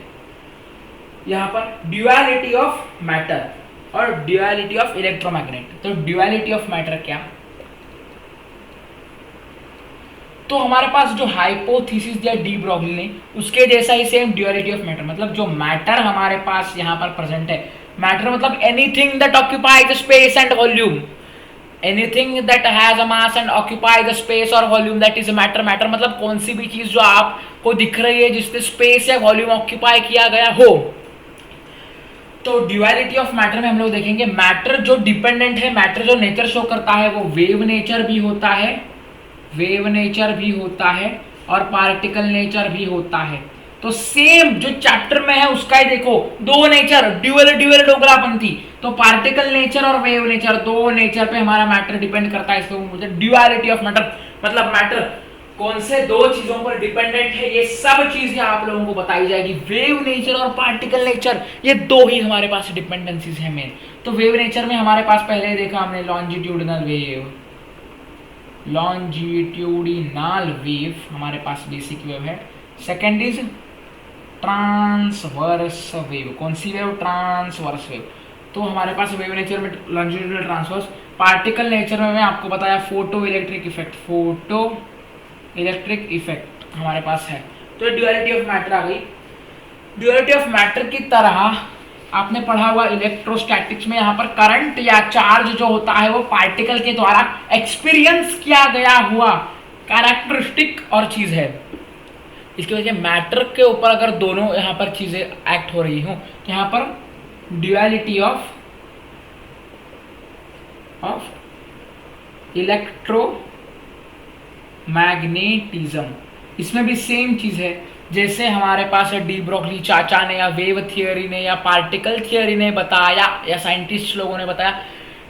यहाँ पर ड्यूअलिटी ऑफ मैटर और ड्यूअलिटी ऑफ इलेक्ट्रोमैग्नेट। तो ड्यूअलिटी ऑफ मैटर क्या, तो हमारे पास जो हाइपोथेसिस दिया डी ब्रोगली ने उसके जैसा ही सेम ड्यूअलिटी ऑफ मैटर। मतलब जो मैटर हमारे पास यहाँ पर प्रेजेंट है, मैटर मतलब anything that occupies space and volume, anything that has a mass and occupy the space और volume that is matter. Matter मतलब कौन सी भी चीज जो आपको दिख रही है जिससे स्पेस या वॉल्यूम ऑक्यूपाई किया गया हो। तो ड्यूअलिटी ऑफ मैटर में हम लोग देखेंगे मैटर जो डिपेंडेंट है, मैटर जो नेचर शो करता है वो वेव नेचर भी होता है, वेव नेचर भी होता है और पार्टिकल नेचर भी होता है। तो सेम जो चैप्टर में है उसका ही देखो, दो नेचर, ड्यूअल ड्यूअल डोगलापंथी। तो पार्टिकल नेचर और वेव नेचर, दो नेचर पे हमारा मैटर डिपेंड करता है। इसको बोलते हैं ड्यूअलिटी ऑफ मैटर। मतलब मैटर कौन से दो चीजों पर डिपेंडेंट है, ये सब चीजें आप लोगों को बताई जाएगी। वेव नेचर और पार्टिकल नेचर, ये दो ही हमारे पास डिपेंडेंसीज है मेन। तो वेव नेचर में हमारे पास पहले देखा हमने लॉन्जिट्यूडिनल वेव, लॉन्जिट्यूडिनल वेव हमारे पास बेसिक वेव है। Second is transverse wave. कौन सी वेव? Transverse wave. तो हमारे पास वेव नेचर में लॉन्जिट्यूडिनल, ट्रांसवर्स। पार्टिकल नेचर में मैं आपको बताया photo electric effect, photo electric effect हमारे पास है। तो ड्यूअलिटी ऑफ मैटर आ गई। ड्यूअलिटी ऑफ मैटर की तरह आपने पढ़ा हुआ इलेक्ट्रोस्टैटिक्स में, यहाँ पर करंट या चार्ज जो होता है वो पार्टिकल के द्वारा एक्सपीरियंस किया गया हुआ कैरेक्टरिस्टिक और चीज है। इसकी वजह से मैटर के ऊपर अगर दोनों यहाँ पर चीजें एक्ट हो रही हो तो यहाँ पर ड्यूअलिटी ऑफ इलेक्ट्रोमैग्नेटिज्म, इसमें भी सेम चीज है। जैसे हमारे पास डी ब्रोगली चाचा ने या वेव थियोरी ने या पार्टिकल थियोरी ने बताया या साइंटिस्ट लोगों ने बताया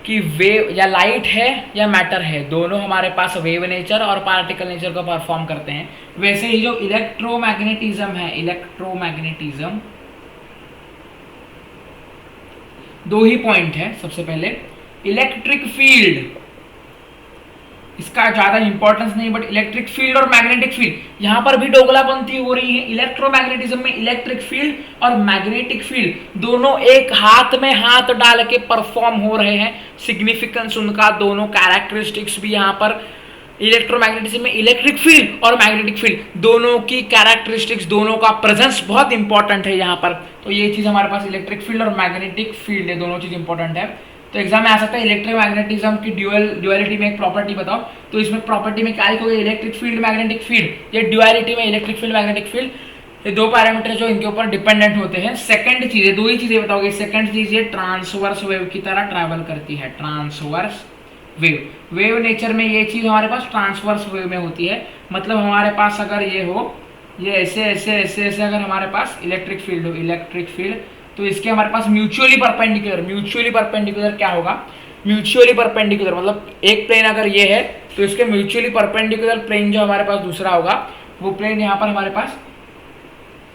कि वेव या लाइट है या मैटर है, दोनों हमारे पास वेव नेचर और पार्टिकल नेचर को परफॉर्म करते हैं। वैसे ही जो इलेक्ट्रोमैग्नेटिज्म है, इलेक्ट्रोमैग्नेटिज्म दो ही पॉइंट है। सबसे पहले इलेक्ट्रिक फील्ड, इसका ज्यादा इंपॉर्टेंस नहीं, बट इलेक्ट्रिक फील्ड और मैग्नेटिक फील्ड यहां पर भी डोगलापंथी हो रही है। इलेक्ट्रोमैग्नेटिज्म में इलेक्ट्रिक फील्ड और मैग्नेटिक फील्ड दोनों एक हाथ में हाथ डाल के परफॉर्म हो रहे हैं। सिग्निफिकेंस उनका, दोनों कैरेक्टरिस्टिक्स भी यहाँ पर इलेक्ट्रोमैग्नेटिज्म में इलेक्ट्रिक फील्ड और मैग्नेटिक फील्ड दोनों की कैरेक्टरिस्टिक्स, दोनों का प्रेजेंस बहुत इंपॉर्टेंट है यहाँ पर। तो ये चीज हमारे पास इलेक्ट्रिक फील्ड और मैग्नेटिक फील्ड है, दोनों चीज इंपॉर्टेंट है। तो एग्जाम में आ सकता है इलेक्ट्रोमैग्नेटिज्म की ड्यूअलिटी में एक प्रॉपर्टी बताओ, तो इसमें प्रॉपर्टी में क्या लिखोगे? Electric field magnetic field. ये ड्यूअलिटी में इलेक्ट्रिक फील्ड मैग्नेटिक फील्ड, ये दो पैरामीटर जो इनके ऊपर डिपेंडेंट होते हैं। सेकंड चीज है, दो ही चीजें बताओगे। सेकंड चीज ये ट्रांसवर्स वेव की तरह ट्रैवल करती है, ट्रांसवर्स वेव। वेव नेचर में ये चीज हमारे पास ट्रांसवर्स वेव में होती है। मतलब हमारे पास अगर ये हो, ये ऐसे ऐसे ऐसे ऐसे अगर हमारे पास इलेक्ट्रिक फील्ड हो, इलेक्ट्रिक फील्ड, तो इसके हमारे पास म्यूचुअली परपेंडिकुलर, म्यूचुअली परपेंडिकुलर क्या होगा? म्यूचुअली परपेंडिकुलर मतलब एक प्लेन अगर ये है तो इसके म्यूचुअली परपेंडिकुलर प्लेन जो हमारे पास दूसरा होगा, वो प्लेन यहाँ पर हमारे पास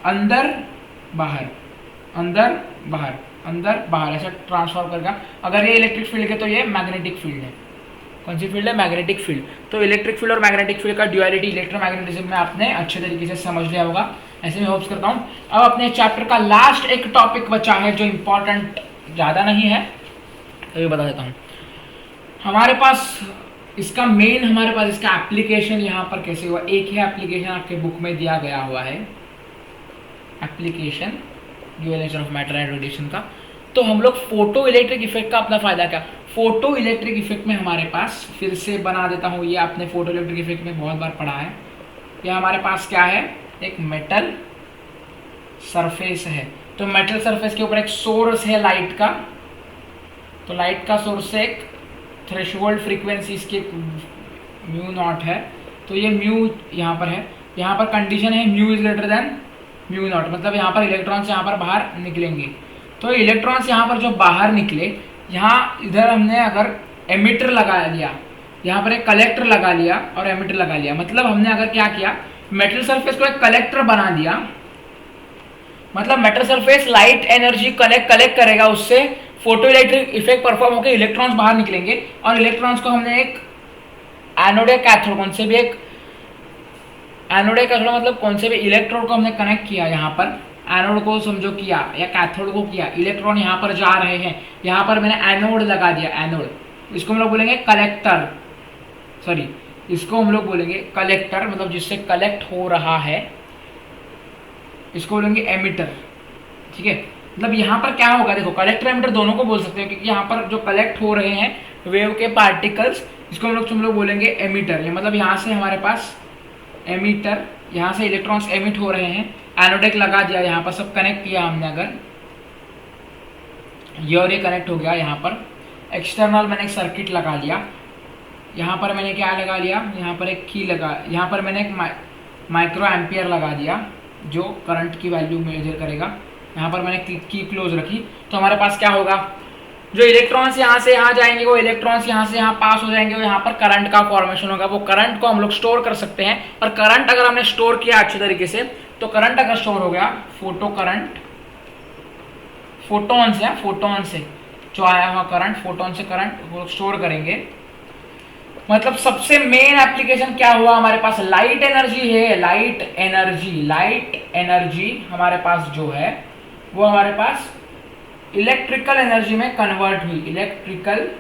अंदर बाहर, अंदर बाहर, अंदर बाहर ऐसा ट्रांसफॉर्म करेगा। अगर ये इलेक्ट्रिक फील्ड है तो ये मैग्नेटिक फील्ड है। कौन सी फील्ड है? Magnetic field. तो इलेक्ट्रिक फील्ड और मैग्नेटिक फील्ड का ड्यूअलिटी इलेक्ट्रोमैग्नेटिज्म में आपने अच्छे तरीके से समझ लिया होगा, ऐसे मैं होप्स करता हूँ। अब अपने चैप्टर का लास्ट एक टॉपिक बचा है जो इंपॉर्टेंट ज़्यादा नहीं है, तो ये बता देता हूँ। हमारे पास इसका मेन, हमारे पास इसका एप्लीकेशन यहाँ पर कैसे हुआ? एक ही एप्लीकेशन आपके बुक में दिया गया हुआ है, application dual nature of matter and radiation का। तो हम लोग फोटो इलेक्ट्रिक इफेक्ट का अपना फायदा क्या? फोटो इलेक्ट्रिक इफेक्ट में हमारे पास, फिर से बना देता हूँ, ये आपने फोटो इलेक्ट्रिक इफेक्ट में बहुत बार पढ़ा है। ये हमारे पास क्या है? एक मेटल सरफेस है। तो मेटल सरफेस के ऊपर एक सोर्स है लाइट का, तो लाइट का सोर्स से एक थ्रेशोल्ड फ्रीक्वेंसी इसकी म्यू नॉट है। तो ये म्यू यहाँ पर है, यहाँ पर कंडीशन है mu is greater than mu naught, मतलब यहाँ पर इलेक्ट्रॉन्स यहाँ पर बाहर निकलेंगे। तो इलेक्ट्रॉन्स यहाँ पर जो बाहर निकले, यहाँ इधर हमने अगर एमिटर लगा लिया, यहाँ पर एक कलेक्टर लगा लिया और एमिटर लगा लिया, मतलब हमने अगर क्या किया, मेटल सरफेस को एक कलेक्टर बना दिया। मतलब metal surface light energy collect करेगा, उससे फोटो इलेक्ट्रिक इफेक्ट परफॉर्म होकर इलेक्ट्रॉन्स बाहर निकलेंगे और इलेक्ट्रॉन्स को हमने एक एनोड या कैथोड, कौन से भी एक एनोड या कैथोड मतलब कौन से भी इलेक्ट्रोड को हमने कनेक्ट किया। यहाँ पर एनोड को समझो किया या कैथोड को किया, इलेक्ट्रॉन यहाँ पर जा रहे हैं, यहाँ पर मैंने एनोड लगा दिया, एनोड। इसको हम लोग बोलेंगे कलेक्टर, सॉरी इसको हम लोग बोलेंगे कलेक्टर, मतलब जिससे कलेक्ट हो रहा है, इसको बोलेंगे एमिटर। ठीक है, मतलब यहाँ पर क्या होगा, देखो कलेक्टर एमिटर दोनों को बोल सकते हैं, क्योंकि यहाँ पर जो कलेक्ट हो रहे हैं वेव के पार्टिकल्स, इसको हम लोग बोलेंगे एमिटर। ये मतलब यहाँ से हमारे पास एमिटर, यहाँ से इलेक्ट्रॉन्स एमिट हो रहे हैं, एनोडेक लगा दिया, यहाँ पर सब कनेक्ट किया हमने, अगर ये और ये कनेक्ट हो गया, यहाँ पर एक्सटर्नल मैंने एक सर्किट लगा लिया, यहाँ पर मैंने क्या लगा लिया, यहाँ पर एक की लगा, यहाँ पर मैंने एक माइक्रो एम्पियर लगा दिया जो करंट की वैल्यू मेजर करेगा, यहाँ पर मैंने की क्लोज रखी। तो हमारे पास क्या होगा, जो इलेक्ट्रॉन्स यहाँ से यहाँ जाएंगे वो इलेक्ट्रॉन्स यहाँ से यहाँ पास हो जाएंगे, वो यहाँ पर करंट का फॉर्मेशन होगा। वो करंट को हम लोग स्टोर कर सकते हैं, और करंट अगर हमने स्टोर किया अच्छे तरीके से, तो करंट अगर स्टोर हो गया, फोटो करंट, फोटोन से, फोटोन से जो आया हुआ करंट, फोटोन से करंट वो स्टोर करेंगे। मतलब सबसे मेन एप्लीकेशन क्या हुआ हमारे पास, लाइट एनर्जी है, लाइट एनर्जी हमारे पास जो है वो हमारे पास इलेक्ट्रिकल एनर्जी में कन्वर्ट हुई, इलेक्ट्रिकल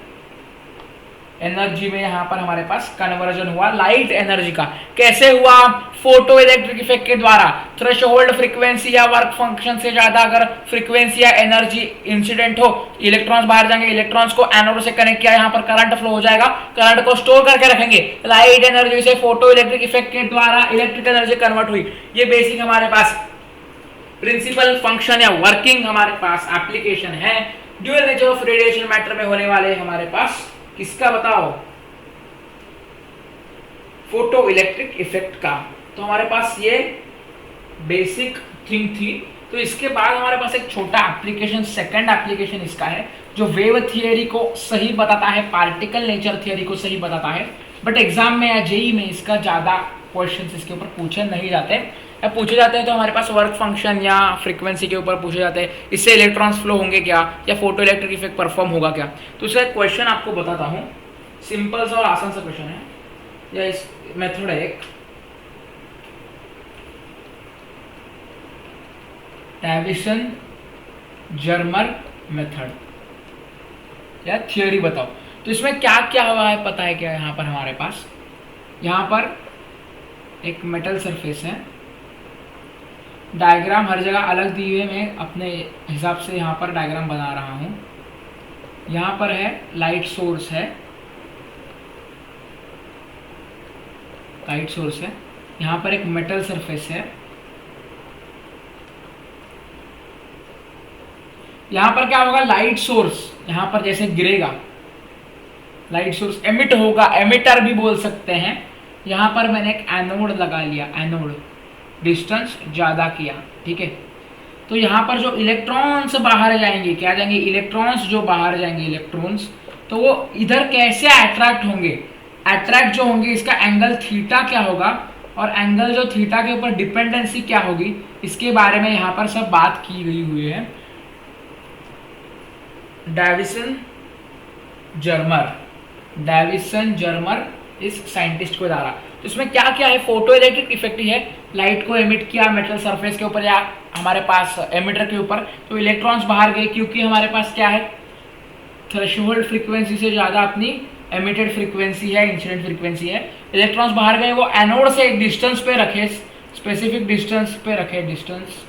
एनर्जी में यहाँ पर हमारे पास कन्वर्जन हुआ लाइट एनर्जी का। कैसे हुआ, फोटो इलेक्ट्रिक इफेक्ट के द्वारा। थ्रेशोल्ड फ्रीक्वेंसी या वर्क फंक्शन से ज्यादा अगर फ्रीक्वेंसी या एनर्जी इंसिडेंट हो, इलेक्ट्रॉन्स बाहर जाएंगे, इलेक्ट्रॉन्स को एनोड से कनेक्ट किया, यहाँ पर करंट फ्लो हो जाएगा, करंट को स्टोर करके रखेंगे, लाइट एनर्जी से फोटो इलेक्ट्रिक इफेक्ट के द्वारा इलेक्ट्रिक एनर्जी कन्वर्ट हुई। ये बेसिक हमारे पास प्रिंसिपल फंक्शन या वर्किंग हमारे पास एप्लीकेशन है dual nature of radiation matter में होने वाले हमारे पास किसका बताओ, फोटो इलेक्ट्रिक इफेक्ट का। तो हमारे पास ये बेसिक थिंग थी। तो इसके बाद हमारे पास एक छोटा एप्लीकेशन, सेकंड एप्लीकेशन इसका है जो वेव थियरी को सही बताता है, पार्टिकल नेचर थियरी को सही बताता है। बट एग्जाम में या जेई में इसका ज्यादा क्वेश्चंस इसके ऊपर पूछे नहीं जाते, या पूछे जाते हैं तो हमारे पास वर्क फंक्शन या फ्रीक्वेंसी के ऊपर पूछे जाते हैं, इससे इलेक्ट्रॉन्स फ्लो होंगे क्या, या फोटो इलेक्ट्रिक इफेक्ट परफॉर्म होगा क्या। तो इसका क्वेश्चन आपको बताता हूँ, सिंपल सा और आसान सा क्वेश्चन है, या इस मेथड है एक, डेविसन जर्मर मेथड या थियरी बताओ। तो इसमें क्या क्या हुआ है पता है क्या, यहाँ पर हमारे पास, यहाँ पर एक मेटल सरफेस है, डायग्राम हर जगह अलग दी हुई है, मैं अपने हिसाब से यहाँ पर डायग्राम बना रहा हूँ। यहाँ पर है लाइट सोर्स है, लाइट सोर्स है, यहाँ पर एक मेटल सरफेस है, यहाँ पर क्या होगा, लाइट सोर्स यहाँ पर जैसे गिरेगा, लाइट सोर्स एमिट होगा, एमिटर भी बोल सकते हैं। यहाँ पर मैंने एक एनोड लगा लिया, एनोड डिस्टेंस ज़्यादा किया, ठीक है। तो यहाँ पर जो इलेक्ट्रॉन्स बाहर जाएंगे, क्या जाएंगे, इलेक्ट्रॉन्स जो बाहर जाएंगे, इलेक्ट्रॉन्स, तो वो इधर कैसे अट्रैक्ट होंगे, अट्रैक्ट जो होंगे इसका एंगल थीटा क्या होगा, और एंगल जो थीटा के ऊपर डिपेंडेंसी क्या होगी, इसके बारे में यहाँ पर सब बात की गई हुई है डेविसन जर्मर इस साइंटिस्ट को द्वारा। तो इसमें क्या क्या है, फोटो इलेक्ट्रिक इफेक्ट है, लाइट को एमिट किया मेटल सरफेस के ऊपर या हमारे पास एमिटर के ऊपर, तो इलेक्ट्रॉन्स बाहर गए, क्योंकि हमारे पास क्या है, थ्रेशोल्ड फ्रीक्वेंसी से ज़्यादा अपनी एमिटेड फ्रीक्वेंसी है, इंसिडेंट फ्रीक्वेंसी है, इलेक्ट्रॉन्स बाहर गए, वो एनोड से एक डिस्टेंस पे रखे, स्पेसिफिक डिस्टेंस पे रखे, डिस्टेंस।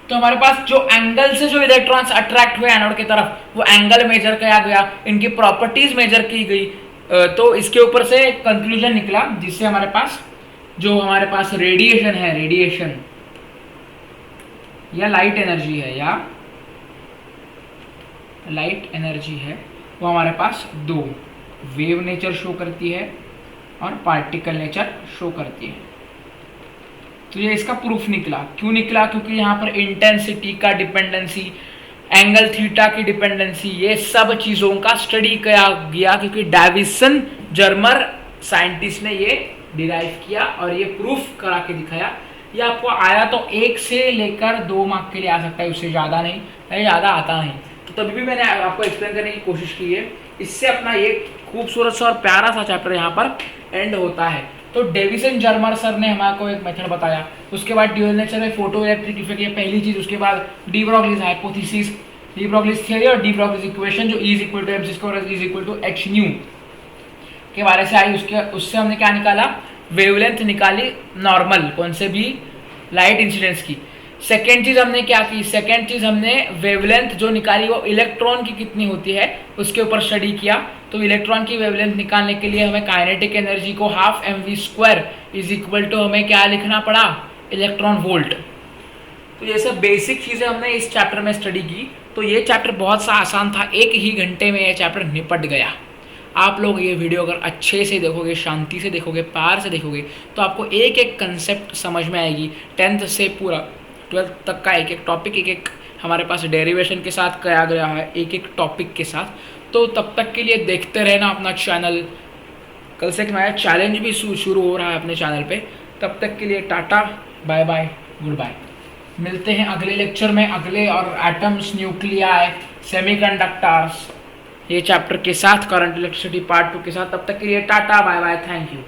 तो हमारे पास जो एंगल से जो इलेक्ट्रॉन्स अट्रैक्ट हुए एनोड की तरफ, वो एंगल मेजर किया गया, इनकी प्रॉपर्टीज मेजर की गई। तो इसके ऊपर से कंक्लूजन निकला, जिससे हमारे पास जो हमारे पास रेडिएशन है, रेडिएशन या लाइट एनर्जी है, या लाइट एनर्जी है, वो हमारे पास दो, वेव नेचर शो करती है और पार्टिकल नेचर शो करती है। तो ये इसका प्रूफ निकला। क्यों निकला, क्योंकि यहाँ पर इंटेंसिटी का डिपेंडेंसी, एंगल थीटा की डिपेंडेंसी, ये सब चीज़ों का स्टडी किया गया, क्योंकि डेविसन जर्मर साइंटिस्ट ने ये डिराइव किया और ये प्रूफ करा के दिखाया। ये आपको आया तो 1 से लेकर 2 मार्क के लिए आ सकता है, उससे ज़्यादा नहीं, ज़्यादा आता नहीं। तो तभी भी मैंने आपको एक्सप्लेन करने की कोशिश की है। इससे अपना ये खूबसूरत सा और प्यारा सा चैप्टर यहाँ पर एंड होता है। तो डेविसन जर्मर सर ने हमारे को एक मेथड बताया, उसके बाद ड्यूअल नेचर में फोटो इलेक्ट्रिक इफेक्ट, ये पहली चीज। उसके बाद de Broglie's hypothesis, de Broglie's theory और डी ब्रोगलीज इक्वेशन, जो is equal to M C square is equal to H nu के बारे से आई। उससे हमने क्या निकाला, वेवलेंथ निकाली नॉर्मल, कौन से भी लाइट इंसिडेंस की। सेकेंड चीज हमने क्या की, सेकेंड चीज हमने वेवलेंथ जो निकाली वो इलेक्ट्रॉन की कितनी होती है उसके ऊपर स्टडी किया। तो इलेक्ट्रॉन की वेवलेंथ निकालने के लिए हमें काइनेटिक एनर्जी को half mv² is equal to हमें क्या लिखना पड़ा, इलेक्ट्रॉन वोल्ट। तो ये सब बेसिक चीजें हमने इस चैप्टर में स्टडी की। तो ये चैप्टर बहुत सा आसान था, 1 ही घंटे में ये चैप्टर निपट गया। आप लोग ये वीडियो अगर अच्छे से देखोगे, शांति से देखोगे, प्यार से देखोगे, तो आपको एक एक कंसेप्ट समझ में आएगी। 10th से पूरा 12th तक का एक एक टॉपिक, एक एक हमारे पास डेरिवेशन के साथ किया गया है, एक एक टॉपिक के साथ। तो तब तक के लिए देखते रहना अपना चैनल। कल से एक नया चैलेंज भी शुरू हो रहा है अपने चैनल पे। तब तक के लिए ta ta, bye bye, goodbye. मिलते हैं अगले लेक्चर में, अगले और एटम्स, न्यूक्लियाई, सेमीकंडक्टर्स, ये चैप्टर के साथ, करंट इलेक्ट्रिसिटी पार्ट 2 के साथ। तब तक के लिए ta ta, bye bye, thank you.